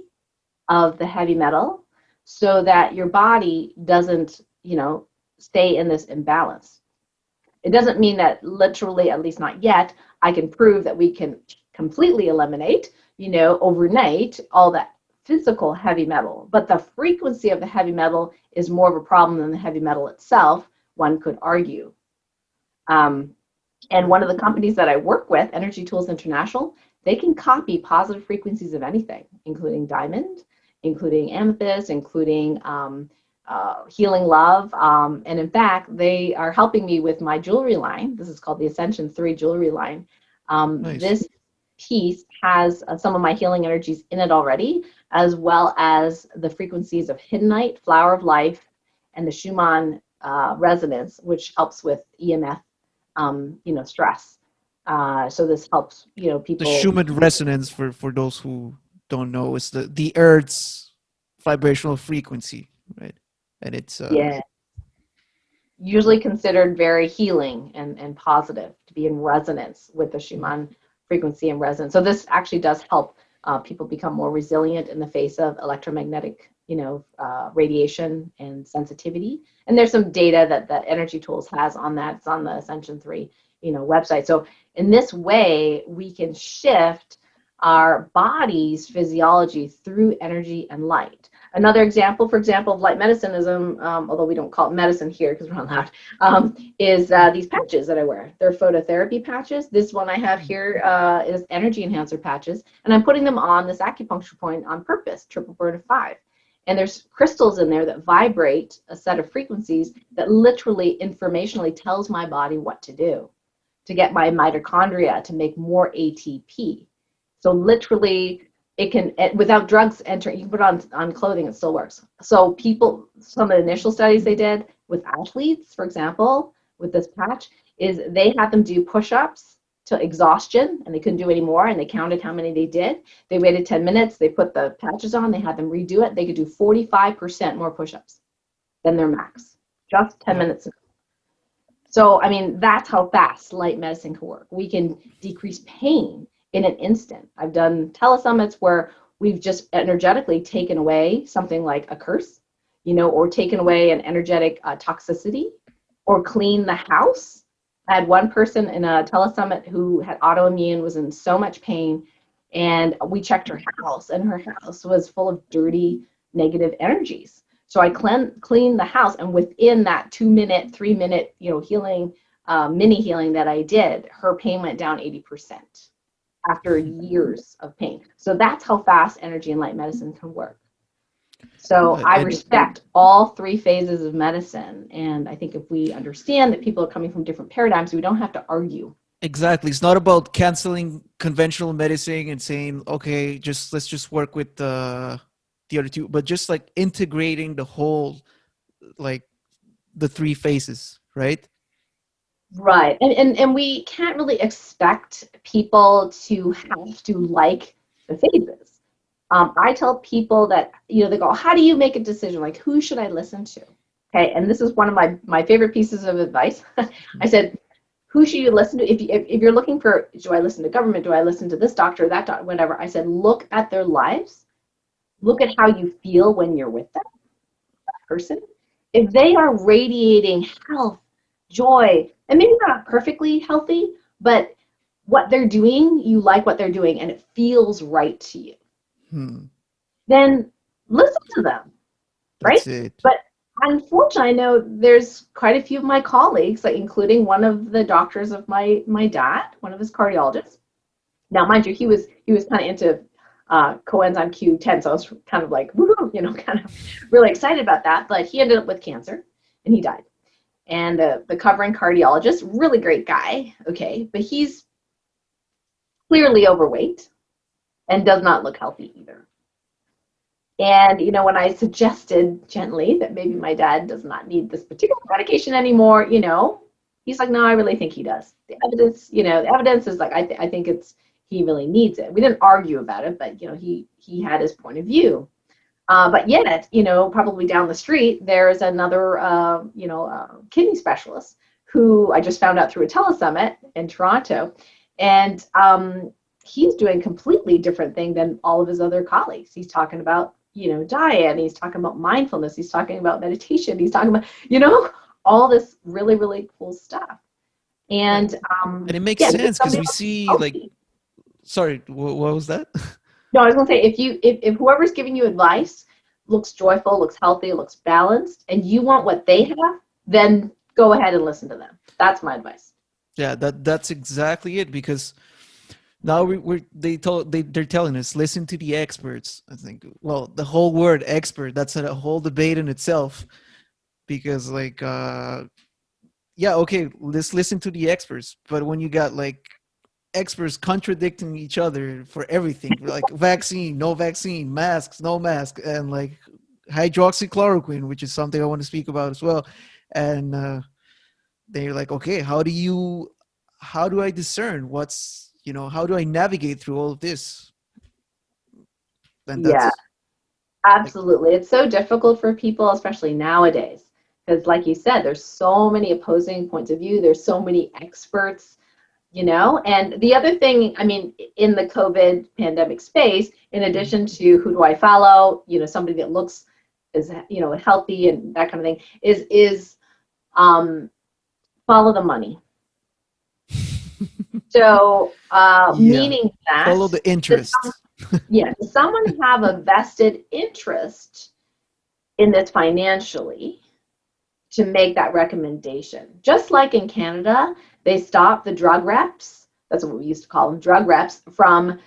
of the heavy metal so that your body doesn't, stay in this imbalance. It doesn't mean that literally, at least not yet, I can prove that we can completely eliminate, overnight, all that physical heavy metal. But the frequency of the heavy metal is more of a problem than the heavy metal itself, one could argue. And one of the companies that I work with, Energy Tools International, they can copy positive frequencies of anything, including diamond, including amethyst, including healing love. And in fact, they are helping me with my jewelry line. This is called the Ascension 3 jewelry line. Nice. This piece has some of my healing energies in it already, as well as the frequencies of hiddenite, flower of life, and the Schumann resonance, which helps with EMF, stress. So this helps, people.
The Schumann resonance, for those who don't know, is the Earth's vibrational frequency, right? And it's
usually considered very healing and positive to be in resonance with the Schumann frequency and resonance. So this actually does help people become more resilient in the face of electromagnetic, radiation and sensitivity. And there's some data that Energy Tools has on that. It's on the Ascension 3, website. So in this way, we can shift our body's physiology through energy and light. Another example, of light medicine is, although we don't call it medicine here because we're not allowed, is these patches that I wear. They're phototherapy patches. This one I have here is energy enhancer patches, and I'm putting them on this acupuncture point on purpose, triple burn of 5. And there's crystals in there that vibrate a set of frequencies that literally informationally tells my body what to do to get my mitochondria to make more ATP. So literally, it can, without drugs entering, you can put it on clothing, it still works. So people, some of the initial studies they did with athletes, for example, with this patch, is they had them do push-ups to exhaustion, and they couldn't do any more, and they counted how many they did. They waited 10 minutes, they put the patches on, they had them redo it. They could do 45% more push-ups than their max, just 10 minutes ago. So, I mean, that's how fast light medicine can work. We can decrease pain in an instant. I've done telesummits where we've just energetically taken away something like a curse, or taken away an energetic toxicity, or clean the house. I had one person in a telesummit who had autoimmune, was in so much pain. And we checked her house, and her house was full of dirty, negative energies. So I cleaned the house, and within that 2-minute, 3-minute, healing, mini healing that I did, her pain went down 80% after years of pain. So that's how fast energy and light medicine can work. So I respect all 3 phases of medicine. And I think if we understand that people are coming from different paradigms, we don't have to argue.
Exactly. It's not about canceling conventional medicine and saying, okay, let's just work with the other 2, but just like integrating the whole, like the 3 phases, right?
Right. And we can't really expect people to have to like the phases. I tell people that, they go, how do you make a decision? Like, who should I listen to? Okay. And this is one of my favorite pieces of advice. I said, who should you listen to? If you're looking for, do I listen to government? Do I listen to this doctor, that doctor, whatever? I said, look at their lives. Look at how you feel when you're with them, that person. If they are radiating health, joy, and maybe they're not perfectly healthy, but what they're doing, you like what they're doing, and it feels right to you, then listen to them, right?
That's it.
But unfortunately, I know there's quite a few of my colleagues, like including one of the doctors of my dad, one of his cardiologists. Now, mind you, he was kind of into coenzyme Q10, so I was kind of like, woohoo, kind of really excited about that. But he ended up with cancer, and he died. And the covering cardiologist, really great guy, okay, but he's clearly overweight and does not look healthy either. And, when I suggested gently that maybe my dad does not need this particular medication anymore, he's like, no, I really think he does. The evidence is like, I think he really needs it. We didn't argue about it, but, he had his point of view. But yet, probably down the street, there's another, kidney specialist who I just found out through a telesummit in Toronto. And he's doing a completely different thing than all of his other colleagues. He's talking about, diet, and he's talking about mindfulness. He's talking about meditation. He's talking about, all this really, really cool stuff. And
it makes sense because we see sorry, what was that?
No, I was going to say, if whoever's giving you advice looks joyful, looks healthy, looks balanced, and you want what they have, then go ahead and listen to them. That's my advice.
Yeah, that's exactly it. Because now they're telling us, listen to the experts. I think, well, the whole word expert, that's a whole debate in itself. Because okay, let's listen to the experts. But when you got experts contradicting each other for everything, like vaccine, no vaccine, masks, no mask, and hydroxychloroquine, which is something I want to speak about as well. And they're like, okay, how do I discern what's, how do I navigate through all of this? And
yeah, absolutely. It's so difficult for people, especially nowadays, because like you said, there's so many opposing points of view. There's so many experts. And the other thing, in the COVID pandemic space, in addition to who do I follow, somebody that looks is, healthy and that kind of thing, is follow the money. So, meaning that
follow the interest.
Does someone have a vested interest in this financially to make that recommendation? Just like in Canada, they stopped the drug reps, that's what we used to call them, drug reps, from,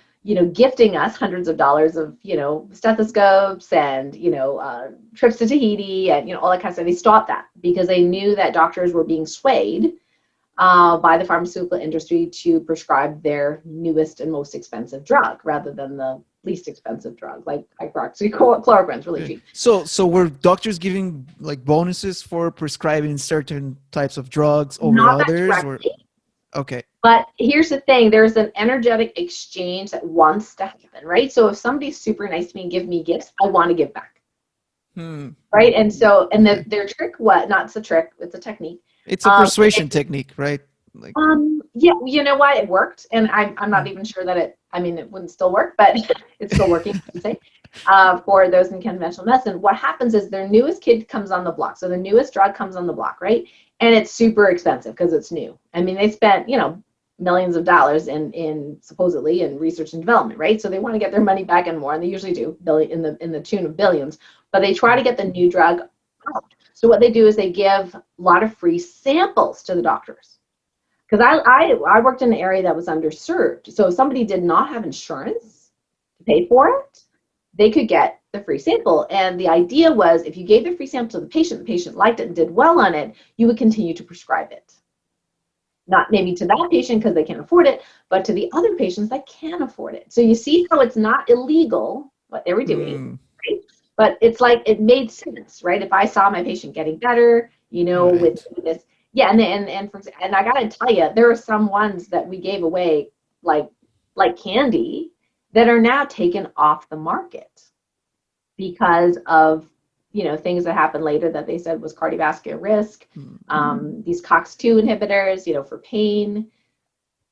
gifting us hundreds of dollars of, stethoscopes and, trips to Tahiti and, all that kind of stuff. They stopped that because they knew that doctors were being swayed by the pharmaceutical industry to prescribe their newest and most expensive drug rather than the least expensive drug, like hydroxychloroquine is really cheap.
So were doctors giving bonuses for prescribing certain types of drugs over
Not
others?
directly,
okay.
But here's the thing, there's an energetic exchange that wants to happen, right? So if somebody's super nice to me and give me gifts, I want to give back. Right? And so, their trick, not it's a trick, it's a technique.
It's a persuasion technique, right?
Yeah, you know why it worked, and I'm not even sure that it wouldn't still work, but it's still working, I would say, for those in conventional medicine. What happens is their newest kid comes on the block, so the newest drug comes on the block, right? And it's super expensive because it's new. They spent, millions of dollars in supposedly in research and development, right? So they want to get their money back and more, and they usually do in the tune of billions, but they try to get the new drug out. So what they do is they give a lot of free samples to the doctors. Because I worked in an area that was underserved. So if somebody did not have insurance to pay for it, they could get the free sample. And the idea was if you gave the free sample to the patient liked it and did well on it, you would continue to prescribe it. Not maybe to that patient because they can't afford it, but to the other patients that can afford it. So you see how it's not illegal, what they were doing, right? But it's like it made sense, right? If I saw my patient getting better, you know,
Right.
with this, yeah, and I gotta tell you, there are some ones that we gave away like candy that are now taken off the market because of, you know, things that happened later that they said was cardiovascular risk. These COX-2 inhibitors, you know, for pain.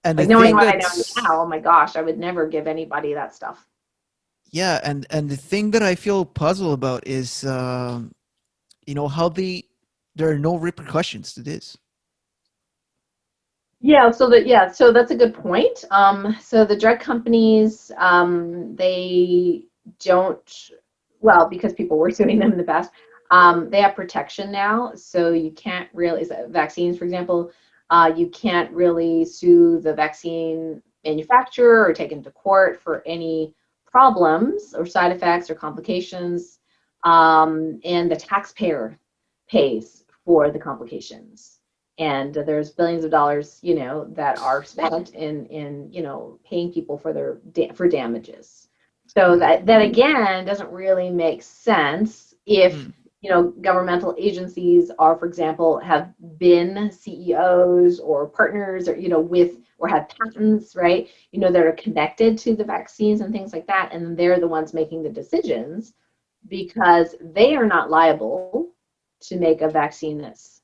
And the
Like knowing
thing
what I know
that's
now, oh my gosh, I would never give anybody that stuff.
yeah, and the thing that I feel puzzled about is you know how there are no repercussions to this.
Yeah, so that's a good point. So the drug companies, they don't, well, because people were suing them in the past, they have protection now. So you can't really, vaccines, for example, you can't really sue the vaccine manufacturer or take into court for any problems or side effects or complications. And the taxpayer pays for the complications. And there's billions of dollars, you know, that are spent in you know, paying people for their for damages. So that again doesn't really make sense if, you know, governmental agencies are, for example, have been CEOs or partners or, you know, with or have patents, right? You know, that are connected to the vaccines and things like that, and they're the ones making the decisions because they are not liable to make a vaccine that's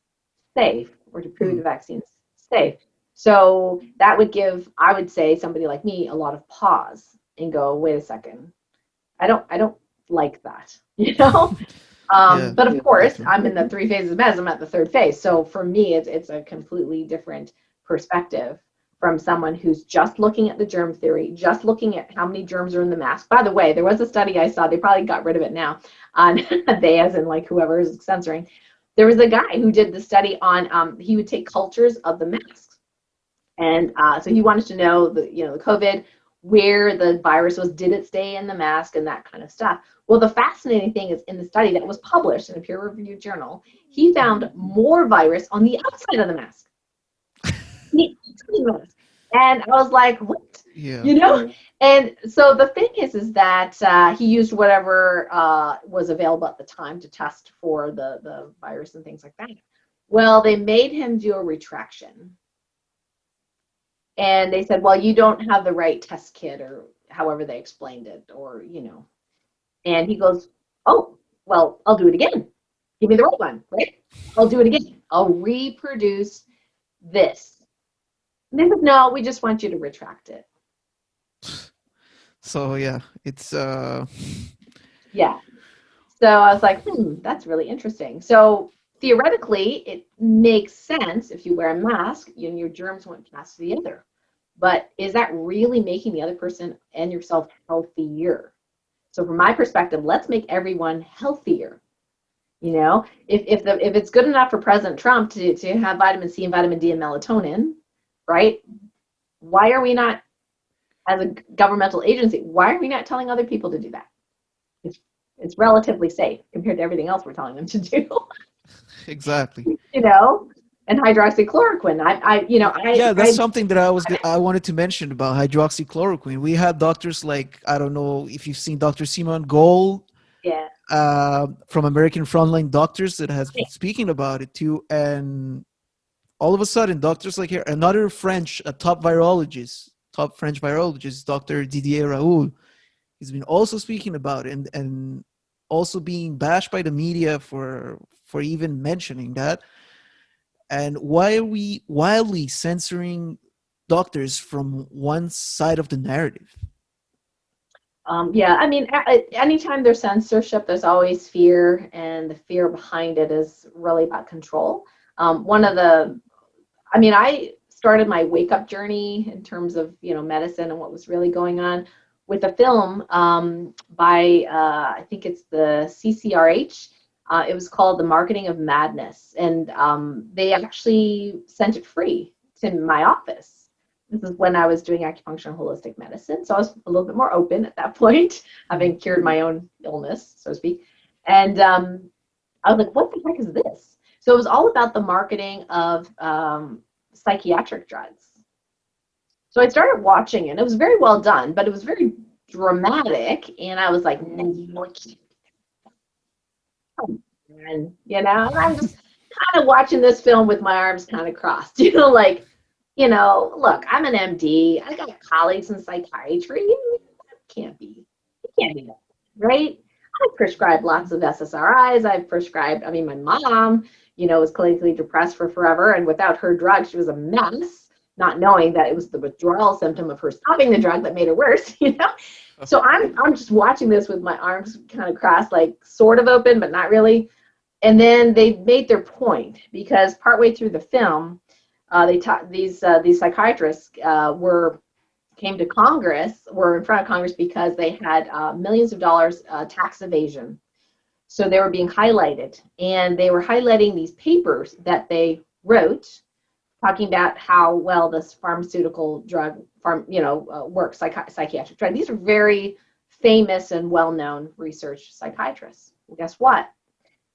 safe or to prove the vaccine is safe. So that would give, I would say, somebody like me a lot of pause and go, wait a second, I don't like that, you know?
Yeah,
But of course,
definitely.
I'm in the 3 phases of medicine. I'm at the 3rd phase. So for me, it's a completely different perspective from someone who's just looking at the germ theory, just looking at how many germs are in the mask. By the way, there was a study I saw, they probably got rid of it now, on they as in like whoever is censoring. There was a guy who did the study on, he would take cultures of the masks. And so he wanted to know the, you know, the COVID, where the virus was, did it stay in the mask and that kind of stuff. Well, the fascinating thing is in the study that was published in a peer-reviewed journal, he found more virus on the outside of the mask. And I was like, what?
Yeah.
You know? And so the thing is that he used whatever was available at the time to test for the virus and things like that. Well, they made him do a retraction. And they said, well, you don't have the right test kit, or however they explained it, or, you know. And he goes, oh, well, I'll do it again. Give me the right one, right? I'll do it again. I'll reproduce this. And they said, no, we just want you to retract it.
So yeah, it's
Yeah. So I was like, that's really interesting. So theoretically, it makes sense if you wear a mask, your germs won't pass to the other. But is that really making the other person and yourself healthier? So from my perspective, let's make everyone healthier. You know, if it's good enough for President Trump to have vitamin C and vitamin D and melatonin, right? Why are we not, as a governmental agency, why are we not telling other people to do that? It's relatively safe compared to everything else we're telling them to do.
exactly.
You know, and hydroxychloroquine.
Yeah, that's something that I wanted to mention about hydroxychloroquine. We had doctors like, I don't know if you've seen Dr. Simon Gold
yeah.
from American Frontline Doctors that has been speaking about it too. And all of a sudden, doctors like here, another a top French virologist, Dr. Didier Raoul, he's been also speaking about it and also being bashed by the media for even mentioning that. And why are we wildly censoring doctors from one side of the narrative?
Yeah, I mean, anytime there's censorship, there's always fear, and the fear behind it is really about control. I started my wake up journey in terms of, medicine and what was really going on with a film by, I think it's the CCRH. It was called The Marketing of Madness. And they actually sent it free to my office. This is when I was doing acupuncture and holistic medicine. So I was a little bit more open at that point, having cured my own illness, so to speak. And I was like, what the heck is this? So it was all about the marketing of psychiatric drugs. So I started watching it. It was very well done, but it was very dramatic. And I was like, no, and I'm just kind of watching this film with my arms kind of crossed, look, I'm an MD. I got colleagues in psychiatry. It can't be that, right? I prescribed lots of SSRIs. My mom, was clinically depressed for forever. And without her drug, she was a mess, not knowing that it was the withdrawal symptom of her stopping the drug that made it worse, So I'm just watching this with my arms kind of crossed, like sort of open, but not really. And then they made their point because partway through the film, they taught these psychiatrists came to Congress, were in front of Congress because they had millions of dollars tax evasion. So they were being highlighted, and they were highlighting these papers that they wrote, talking about how well this pharmaceutical drug works, psychiatric drug. These are very famous and well-known research psychiatrists. Well, guess what?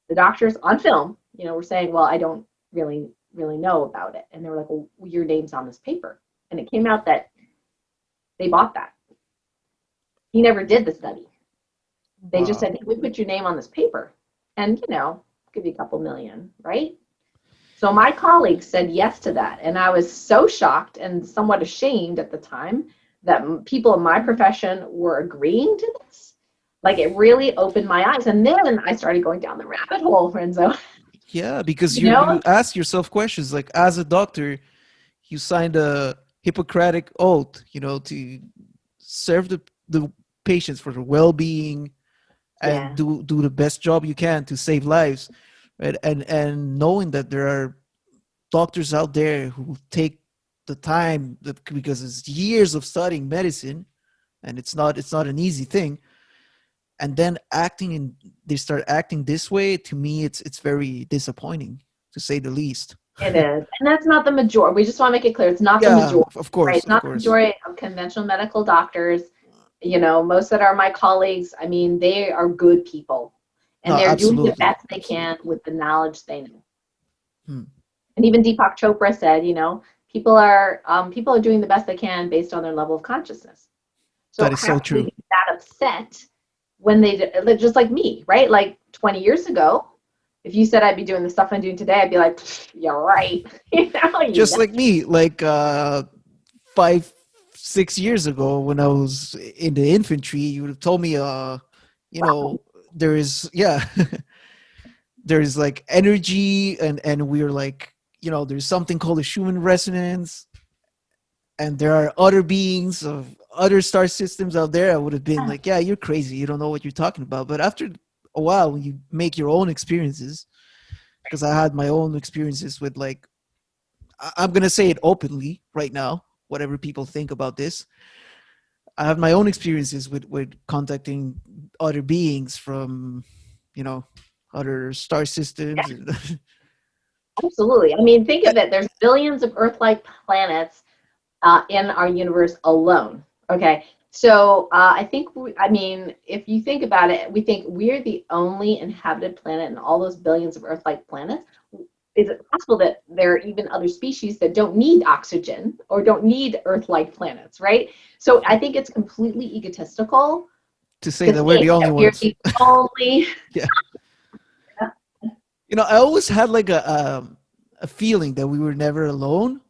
The doctors on film, were saying, well, I don't really know about it. And they were like, well, your name's on this paper. And it came out that they bought that. He never did the study. They just said, hey, we put your name on this paper. And, give you a couple million, right? So my colleagues said yes to that. And I was so shocked and somewhat ashamed at the time that people in my profession were agreeing to this. Like, it really opened my eyes. And then I started going down the rabbit hole, Enzo.
Yeah, because you ask yourself questions. Like, as a doctor, you signed a Hippocratic oath, to serve the patients for their well-being and do the best job you can to save lives. Right. And knowing that there are doctors out there who take the time because it's years of studying medicine, and it's not an easy thing. And then they start acting this way. To me, it's very disappointing, to say the least.
It is. And that's not the majority. We just want to make it clear. It's not the majority.
Of course.
Right? It's not the majority of conventional medical doctors. Most that are my colleagues, they are good people. And they're doing the best they can with the knowledge they know. And even Deepak Chopra said, people are doing the best they can based on their level of consciousness. So
that is so true.
Get that upset when they just like me, right? Like 20 years ago, if you said I'd be doing the stuff I'm doing today, I'd be like, you're right.
Just like me, like 5-6 years ago when I was in the infantry, you would have told me, there is, there is like energy and we're like, there's something called a Schumann resonance, and there are other beings of other star systems out there. I would have been like, yeah, you're crazy. You don't know what you're talking about. But after a while, when you make your own experiences, because I had my own experiences with, like, I'm going to say it openly right now, whatever people think about this. I have my own experiences with contacting other beings from, other star systems.
Yeah. Absolutely. Think of it. There's billions of Earth-like planets in our universe alone. Okay. So I think, if you think about it, we think we're the only inhabited planet in all those billions of Earth-like planets. Is it possible that there are even other species that don't need oxygen or don't need Earth-like planets, right? So I think it's completely egotistical
to say that we're the only ones.
We're the only.
Yeah. I always had like a feeling that we were never alone.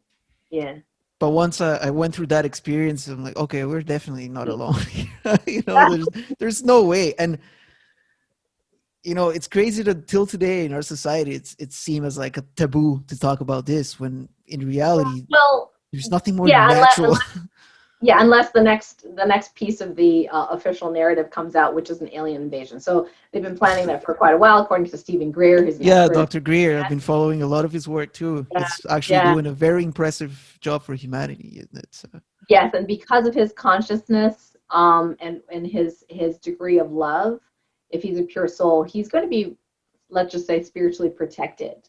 Yeah.
But once I went through that experience, I'm like, okay, we're definitely not alone. There's no way. And, it's crazy that till today in our society, it's seen as like a taboo to talk about this, when in reality, there's nothing more natural.
Yeah, unless the next piece of the official narrative comes out, which is an alien invasion. So they've been planning that for quite a while, according to Stephen Greer, who's an
Yeah,
expert.
Dr. Greer. I've been following a lot of his work too.
Yeah,
He's actually
yeah,
doing a very impressive job for humanity. It's
yes, and because of his consciousness, and his degree of love, if he's a pure soul, he's going to be, let's just say, spiritually protected.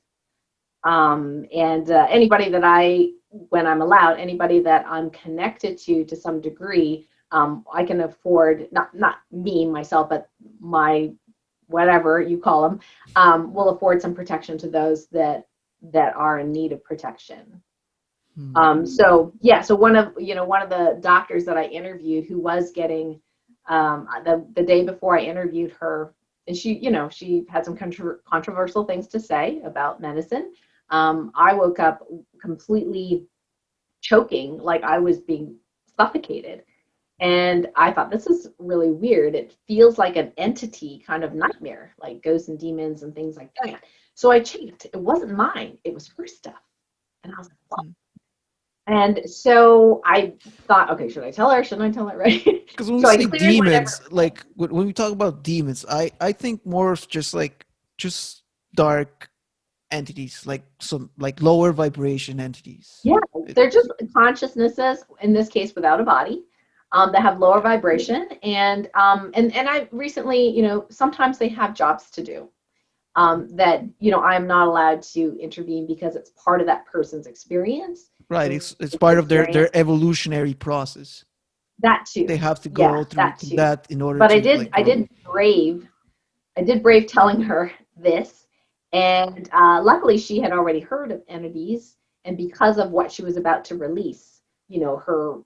And anybody that when I'm allowed, anybody that I'm connected to some degree, I can afford, not me myself, but my, whatever you call them, will afford some protection to those that are in need of protection. So yeah, so one of the doctors that I interviewed, who was getting, the day before I interviewed her, and she had some controversial things to say about medicine. I woke up completely choking, like I was being suffocated. And I thought, this is really weird. It feels like an entity kind of nightmare, like ghosts and demons and things like that. So I checked. It wasn't mine. It was her stuff. And I was like, what? And so I thought, okay, should I tell her? Shouldn't I tell her? Right?
because when we
So I
say
cleared whatever.
demons, like when we talk about demons, I think more of just dark entities, like some like lower vibration entities.
Yeah, they're just consciousnesses, in this case without a body, that have lower vibration. And I recently, sometimes they have jobs to do, that I'm not allowed to intervene because it's part of that person's experience.
Right. It's part of their evolutionary process.
That too.
They have to
Yeah,
go through
that too.
that in order
But
to
I
grow.
did brave telling her this, and luckily she had already heard of entities, and because of what she was about to release, her,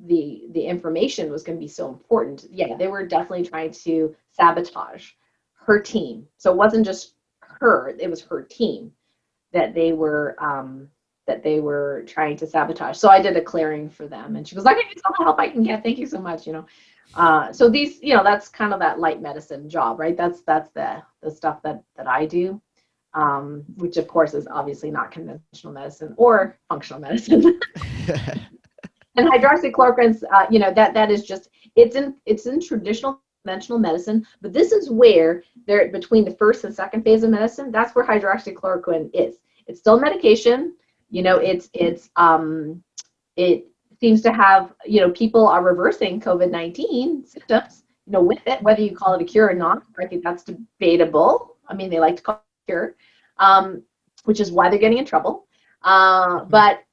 the information was going to be so important. Yeah, they were definitely trying to sabotage her team. So it wasn't just her; it was her team that they were trying to sabotage. So I did a clearing for them, and she was like, "I need all the help I can get. Thank you so much." So these, that's kind of that light medicine job, right? That's the stuff that I do, which of course is obviously not conventional medicine or functional medicine. And hydroxychloroquine's, that is just, it's in traditional conventional medicine, but this is where they're between the first and second phase of medicine. That's where hydroxychloroquine is. It's still medication. It seems to have, people are reversing COVID-19 symptoms, with it, whether you call it a cure or not. I think that's debatable. I mean, they like to call it a cure, which is why they're getting in trouble. But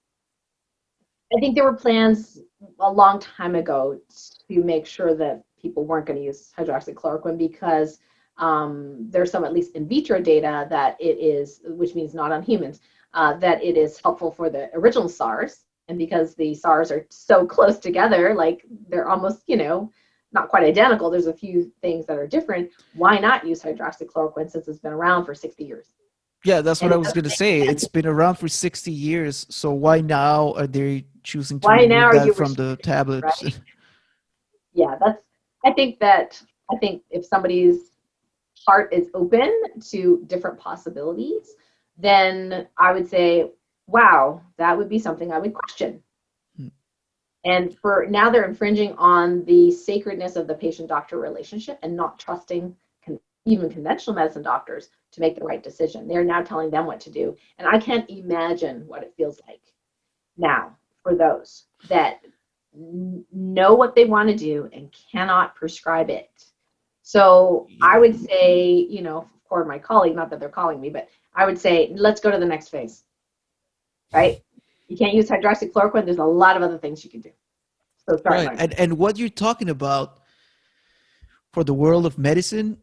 I think there were plans a long time ago to make sure that people weren't going to use hydroxychloroquine because there's some, at least in vitro data, that it is, which means not on humans, that it is helpful for the original SARS. And because the SARS are so close together, like they're almost, not quite identical, there's a few things that are different. Why not use hydroxychloroquine since it's been around for 60 years?
Yeah, that's what
And
I was going to say. It's been around for 60 years. So why now are they choosing to
why now
remove
are you
that from the
restricting,
tablets?
right? Yeah, I think if somebody's heart is open to different possibilities, then I would say, wow, that would be something I would question. And for now, they're infringing on the sacredness of the patient-doctor relationship and not trusting even conventional medicine doctors to make the right decision. They're now telling them what to do. And I can't imagine what it feels like now for those that know what they want to do and cannot prescribe it. So I would say, for my colleague, not that they're calling me, but I would say, let's go to the next phase, right? You can't use hydroxychloroquine. There's a lot of other things you can do. So start learning.
And what you're talking about for the world of medicine,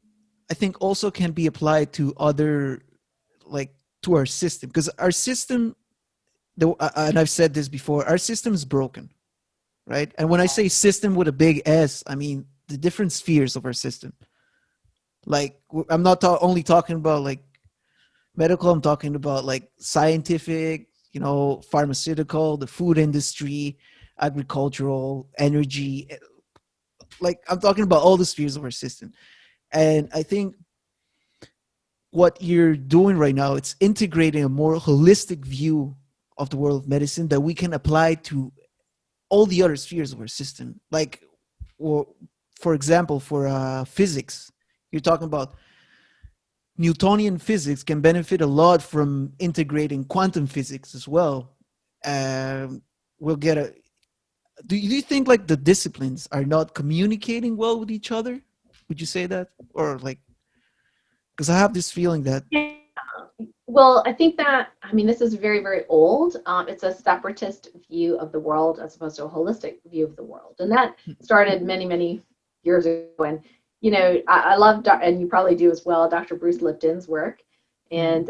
I think also can be applied to other, like to our system, because our system, and I've said this before, our system is broken, right? And when I say system with a big S, I mean the different spheres of our system. Like I'm not only talking about like medical, I'm talking about like scientific, pharmaceutical, the food industry, agricultural, energy. Like I'm talking about all the spheres of our system. And I think what you're doing right now, it's integrating a more holistic view of the world of medicine that we can apply to all the other spheres of our system. Like, or, for example, for physics, you're talking about Newtonian physics can benefit a lot from integrating quantum physics as well. We'll get a. Do you think like the disciplines are not communicating well with each other? Would you say that, or like, because I have this feeling that
Yeah. Well, I think that, I mean, this is very, very old. It's a separatist view of the world as opposed to a holistic view of the world. And that started many, many years ago. And, you know, I love, and you probably do as well, Dr. Bruce Lipton's work. And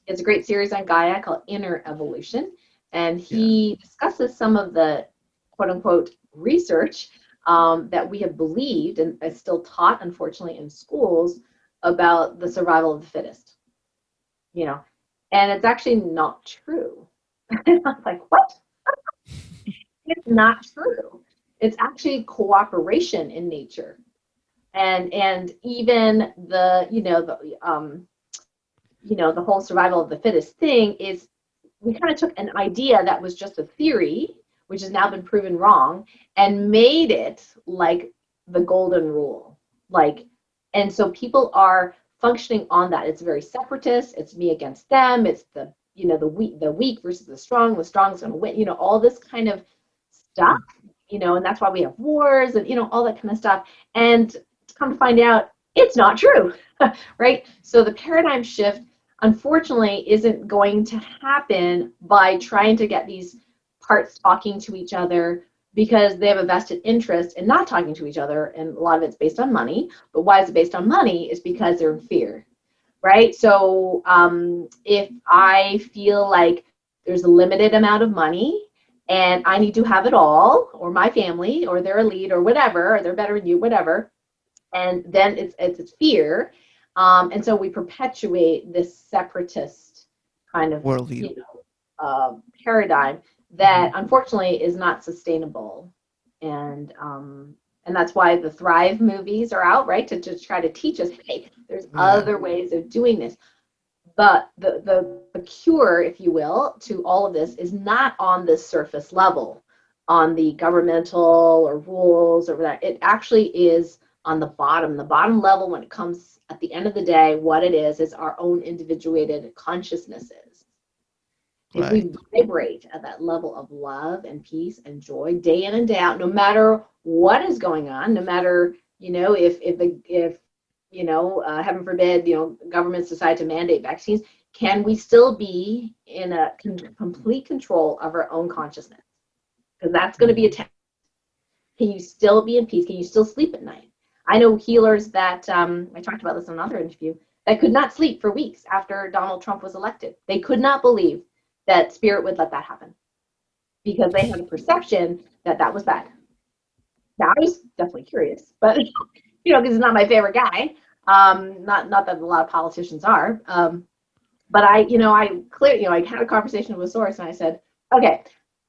it's a great series on Gaia called Inner Evolution. And he discusses some of the quote unquote research that we have believed and is still taught, unfortunately, in schools about the survival of the fittest, you know, and it's actually not true. I was like, what? It's not true. It's actually cooperation in nature, and even the the whole survival of the fittest thing is, we kind of took an idea that was just a theory, which has now been proven wrong, and made it like the golden rule, like. And so people are functioning on that. It's very separatist. It's me against them. It's the weak versus the strong. The strong is going to win. You know, all this kind of stuff. You know, and that's why we have wars and all that kind of stuff. And to come to find out, it's not true, right? So the paradigm shift, unfortunately, isn't going to happen by trying to get these parts talking to each other, because they have a vested interest in not talking to each other, and a lot of it's based on money. But why is it based on money? Is because they're in fear, right? So if I feel like there's a limited amount of money and I need to have it all, or my family, or they're elite, or whatever, or they're better than you, whatever, and then it's fear, and so we perpetuate this separatist kind of
worldview,
paradigm that unfortunately is not sustainable. And that's why the Thrive movies are out, right? To try to teach us, hey, there's other ways of doing this. But the cure, if you will, to all of this is not on this surface level, on the governmental or rules or that. It actually is on the bottom level, when it comes at the end of the day. What it is our own individuated consciousnesses. If we vibrate at that level of love and peace and joy day in and day out, no matter what is going on, no matter, if heaven forbid, governments decide to mandate vaccines, can we still be in a complete control of our own consciousness? Because that's going to be a test. Can you still be in peace? Can you still sleep at night? I know healers that, I talked about this in another interview, that could not sleep for weeks after Donald Trump was elected. They could not believe that spirit would let that happen, because they had a perception that that was bad. Now, I was definitely curious, but because he's not my favorite guy. Not that a lot of politicians are, but I had a conversation with Source, and I said, okay,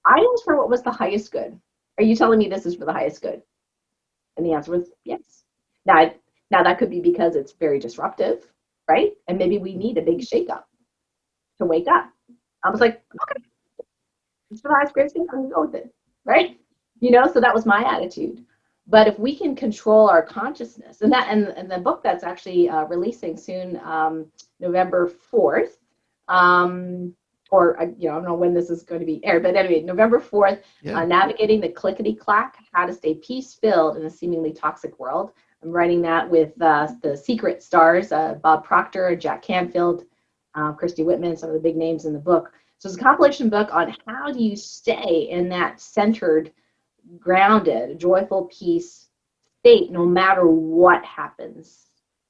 I asked for what was the highest good. Are you telling me this is for the highest good? And the answer was yes. Now that could be because it's very disruptive, right? And maybe we need a big shakeup to wake up. I was like, okay, it's for the highest greatest good, I'm gonna go with it, right? So that was my attitude. But if we can control our consciousness, and the book that's actually releasing soon, November 4th, or I don't know when this is going to be aired, but anyway, November 4th, Navigating the Clickety-Clack, How to Stay Peace-Filled in a Seemingly Toxic World. I'm writing that with the secret stars, Bob Proctor, Jack Canfield, Christy Whitman, some of the big names in the book. So it's a compilation book on how do you stay in that centered, grounded, joyful peace state no matter what happens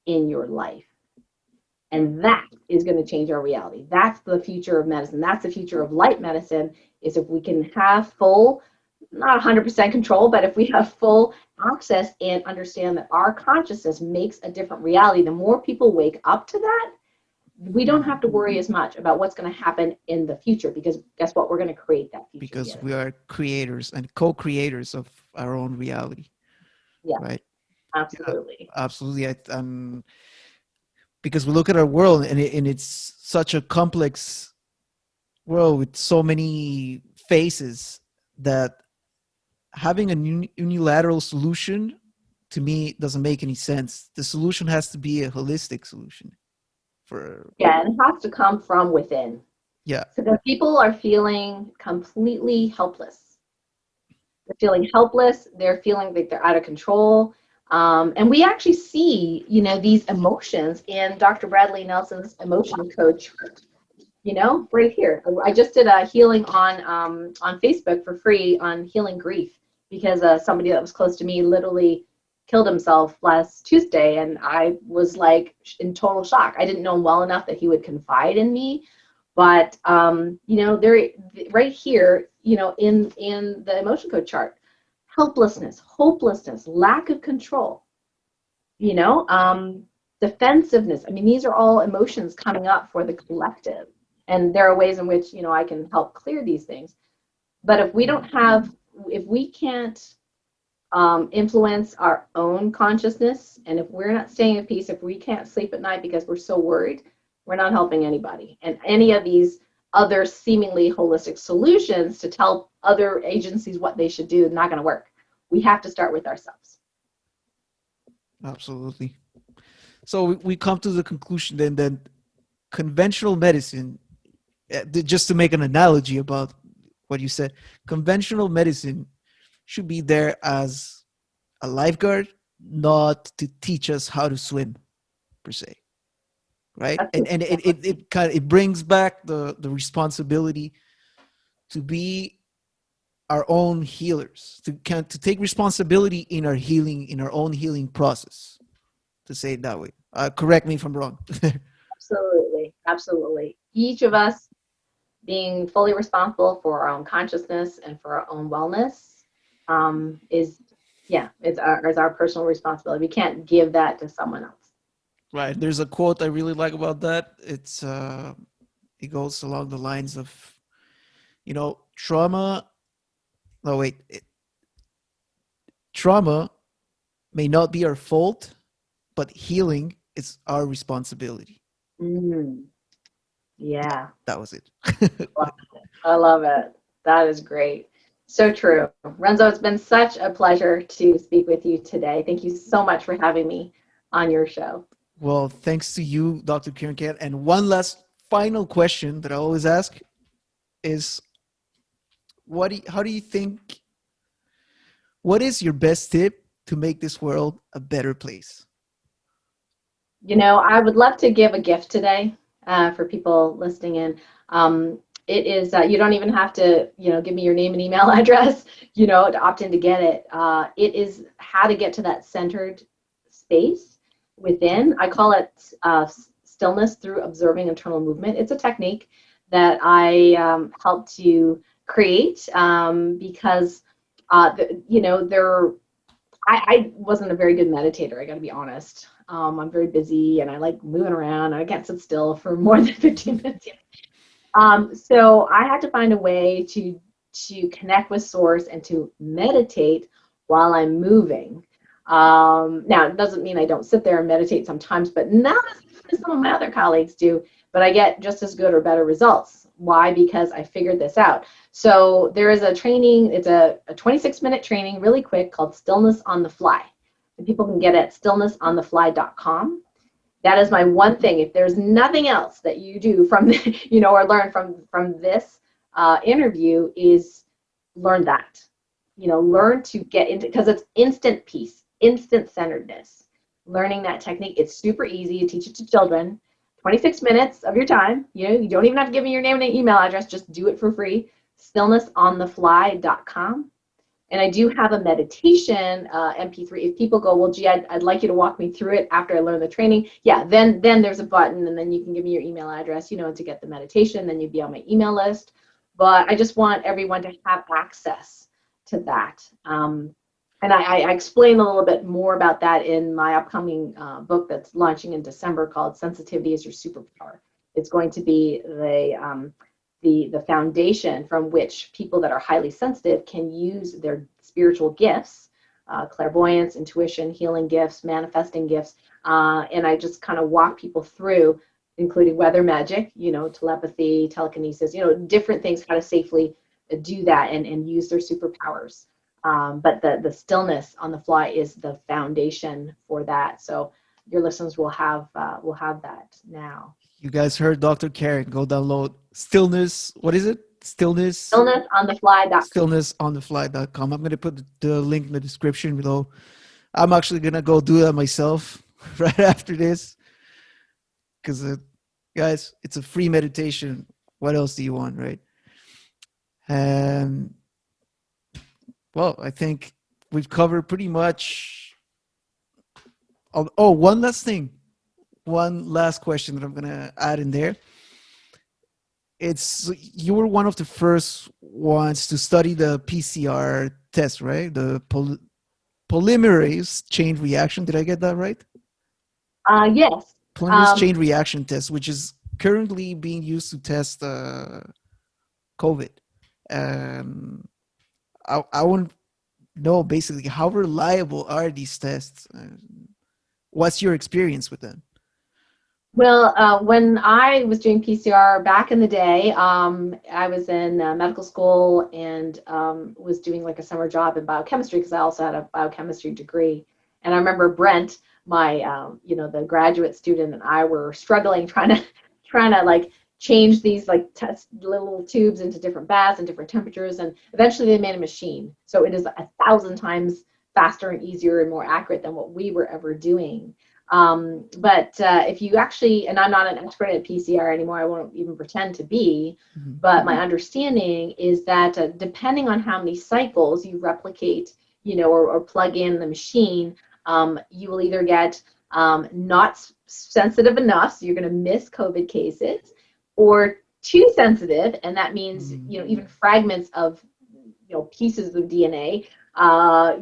in your life. And that is going to change our reality. That's the future of medicine. That's the future of light medicine, is if we can have full, not 100% control, but if we have full access and understand that our consciousness makes a different reality, the more people wake up to that, we don't have to worry as much about what's going to happen in the future, because guess what? We're going to create that future.
Because
together.
We are creators and co-creators of our own reality.
Yeah.
Right.
Absolutely.
Yeah, absolutely. Because we look at our world and it's such a complex world with so many faces that having a unilateral solution to me doesn't make any sense. The solution has to be a holistic solution for,
Yeah, and it has to come from within.
yeah.
So the people are feeling completely helpless. They're feeling helpless. They're feeling like they're out of control. And we actually see, these emotions in Dr. Bradley Nelson's emotion code chart. Right here. I just did a healing on Facebook for free on healing grief because somebody that was close to me literally killed himself last Tuesday, and I was like in total shock. I didn't know him well enough that he would confide in me, but they're right here, in the emotion code chart, helplessness, hopelessness, lack of control, defensiveness. I mean, these are all emotions coming up for the collective. And there are ways in which, I can help clear these things. But if we can't influence our own consciousness, and if we're not staying at peace, if we can't sleep at night because we're so worried, we're not helping anybody. And any of these other seemingly holistic solutions to tell other agencies what they should do is not going to work. We have to start with ourselves.
Absolutely. So we come to the conclusion then that conventional medicine, just to make an analogy about what you said, conventional medicine should be there as a lifeguard, not to teach us how to swim, per se. Right? And it brings back the responsibility to be our own healers, to take responsibility in our own healing process, to say it that way. Correct me if I'm wrong.
Absolutely. Each of us being fully responsible for our own consciousness and for our own wellness is our personal responsibility. We can't give that to someone else.
Right. There's a quote I really like about that. It goes along the lines of, trauma. No, wait. Trauma may not be our fault, but healing is our responsibility.
Yeah.
That was it.
I love it. That is great. So true. Renzo, it's been such a pleasure to speak with you today. Thank you so much for having me on your show.
Well, thanks to you, Dr. Kieran Kat. And one last final question that I always ask is, what is your best tip to make this world a better place?
I would love to give a gift today for people listening in. It is, you don't even have to, give me your name and email address, to opt in to get it. It is how to get to that centered space within. I call it stillness through observing internal movement. It's a technique that I helped to create because, I wasn't a very good meditator, I got to be honest. I'm very busy and I like moving around. I can't sit still for more than 15 minutes. So I had to find a way to connect with source and to meditate while I'm moving. Now, it doesn't mean I don't sit there and meditate sometimes, but not as some of my other colleagues do, but I get just as good or better results. Why? Because I figured this out. So there is a training, it's a 26-minute training, really quick, called Stillness on the Fly. And people can get it at stillnessonthefly.com. That is my one thing. If there's nothing else that you do from, or learn from this interview, is learn that. Learn to get into, because it's instant peace, instant centeredness. Learning that technique, it's super easy. You teach it to children. 26 minutes of your time. You don't even have to give me your name and email address. Just do it for free. Stillnessonthefly.com. And I do have a meditation MP3. If people go, well, gee, I'd like you to walk me through it after I learn the training. Yeah, then there's a button, and then you can give me your email address, to get the meditation. Then you'd be on my email list. But I just want everyone to have access to that. And I explain a little bit more about that in my upcoming book that's launching in December called Sensitivity is Your Superpower. It's going to be the foundation from which people that are highly sensitive can use their spiritual gifts, clairvoyance, intuition, healing gifts, manifesting gifts. And I just kind of walk people through, including weather magic, telepathy, telekinesis, different things, how to safely do that and use their superpowers. But the stillness on the fly is the foundation for that. So your listeners will have that now.
You guys heard Dr. Karen. Go download Stillness. What is it?
Stillnessonthefly.com.
Stillnessonthefly.com. I'm going to put the link in the description below. I'm actually going to go do that myself right after this. Because, guys, it's a free meditation. What else do you want, right? And, well, I think we've covered pretty much. Oh, one last thing. One last question that I'm going to add in there. You were one of the first ones to study the PCR test, right? The polymerase chain reaction. Did I get that right?
Yes.
Polymerase chain reaction test, which is currently being used to test COVID. I want to know basically how reliable are these tests? What's your experience with them?
Well, when I was doing PCR back in the day, I was in medical school and was doing like a summer job in biochemistry because I also had a biochemistry degree. And I remember Brent, my the graduate student, and I were struggling trying to like change these like test little tubes into different baths and different temperatures, and eventually they made a machine. So it is 1,000 times faster and easier and more accurate than what we were ever doing. But if you actually, and I'm not an expert at PCR anymore, I won't even pretend to be, but my understanding is that depending on how many cycles you replicate, or plug in the machine, you will either get not sensitive enough, so you're going to miss COVID cases, or too sensitive, and that means, even fragments of, pieces of DNA,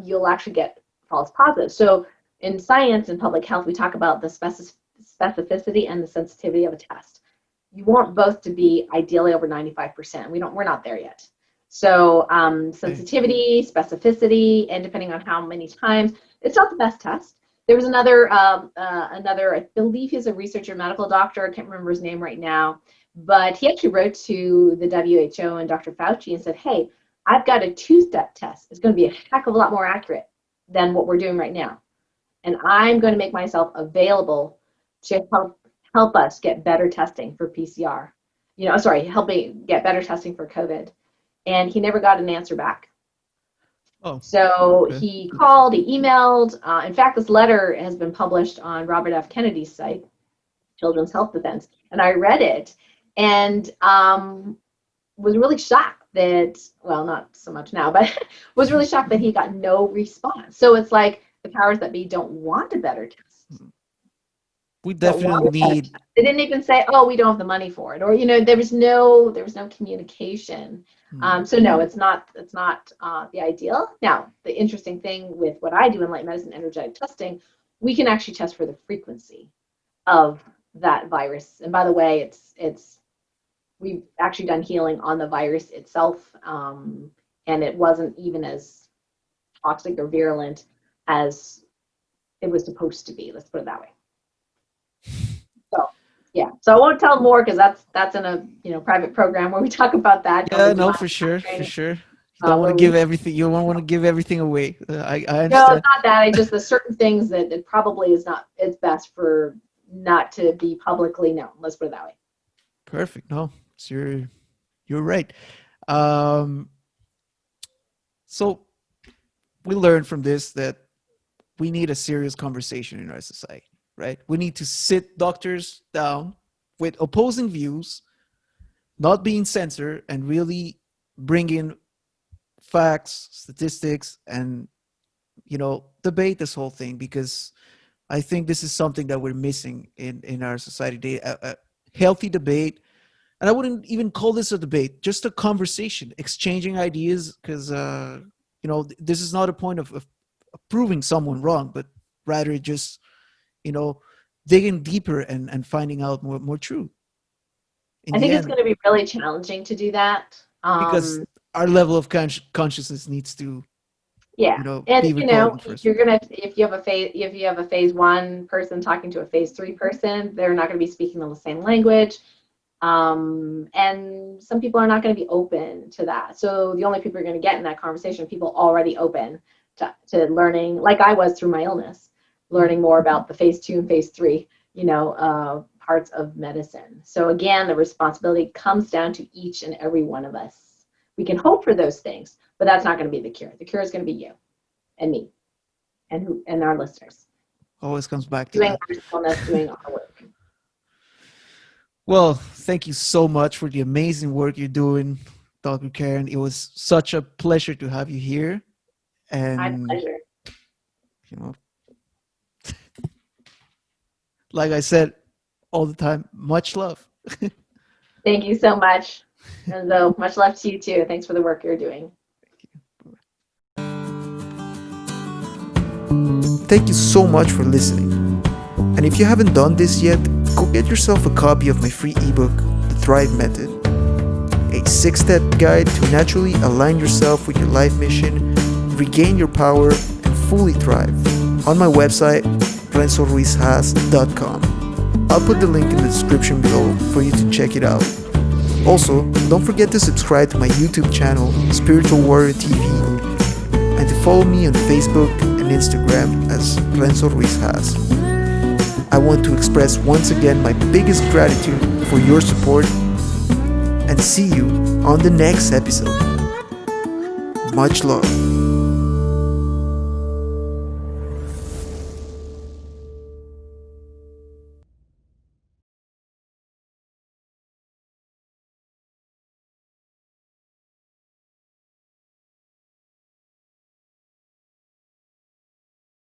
you'll actually get false positives. So in science and public health, we talk about the specificity and the sensitivity of a test. You want both to be ideally over 95%. We're not there yet. So sensitivity, specificity, and depending on how many times, it's not the best test. There was another, I believe he's a researcher, medical doctor. I can't remember his name right now, but he actually wrote to the WHO and Dr. Fauci and said, hey, I've got a 2-step test. It's going to be a heck of a lot more accurate than what we're doing right now. And I'm going to make myself available to help us get better testing for PCR. Help me get better testing for COVID. And he never got an answer back.
Oh.
So
Okay.
he called, he emailed. In fact, this letter has been published on Robert F. Kennedy's site, Children's Health Defense. And I read it and was really shocked that, well, not so much now, but was really shocked that he got no response. So it's like, the powers that be don't want a better test.
We definitely need.
They didn't even say, "Oh, we don't have the money for it," or there was no communication. So no, it's not the ideal. Now, the interesting thing with what I do in light medicine, energetic testing, we can actually test for the frequency of that virus. And by the way, we've actually done healing on the virus itself, and it wasn't even as toxic or virulent as it was supposed to be. Let's put it that way. So yeah, so I won't tell more because that's in a private program where we talk about that.
Yeah, no, for sure. You don't want to give everything. You don't want to give everything away. I understand.
No, it's not that. It's just there's certain things that it probably is not. It's best for not to be publicly known. Let's put it that way.
Perfect. No, so you're right. So we learned from this that we need a serious conversation in our society, right? We need to sit doctors down with opposing views, not being censored, and really bring in facts, statistics, and debate this whole thing, because I think this is something that we're missing in our society today. A healthy debate, and I wouldn't even call this a debate, just a conversation, exchanging ideas, because this is not a point of proving someone wrong, but rather just digging deeper and finding out more truth.
I think it's going to be really challenging to do that
because our level of consciousness needs to be recorded first.
You're gonna if you have a phase 1 person talking to a phase 3 person, they're not going to be speaking the same language. And some people are not going to be open to that. So the only people you're going to get in that conversation are people already open to learning, like I was through my illness, learning more about the phase 2 and phase 3, parts of medicine. So again, the responsibility comes down to each and every one of us. We can hope for those things, but that's not going to be the cure. The cure is going to be you and me and our listeners.
Always comes back to
Doing
that.
our illness, doing our work.
Well, thank you so much for the amazing work you're doing, Dr. Karen. It was such a pleasure to have you here.
My
And,
pleasure.
Like I said all the time, much love.
Thank you so much. Enzo, much love to you too. Thanks for the work you're doing.
Thank you so much for listening. And if you haven't done this yet, go get yourself a copy of my free ebook, The Thrive Method, a 6-step guide to naturally align yourself with your life mission, regain your power, and fully thrive, on my website, renzoruizhas.com. I'll put the link in the description below for you to check it out. Also, don't forget to subscribe to my YouTube channel, Spiritual Warrior TV, and to follow me on Facebook and Instagram as Renzo Ruiz Has. I want to express once again my biggest gratitude for your support, and see you on the next episode. Much love.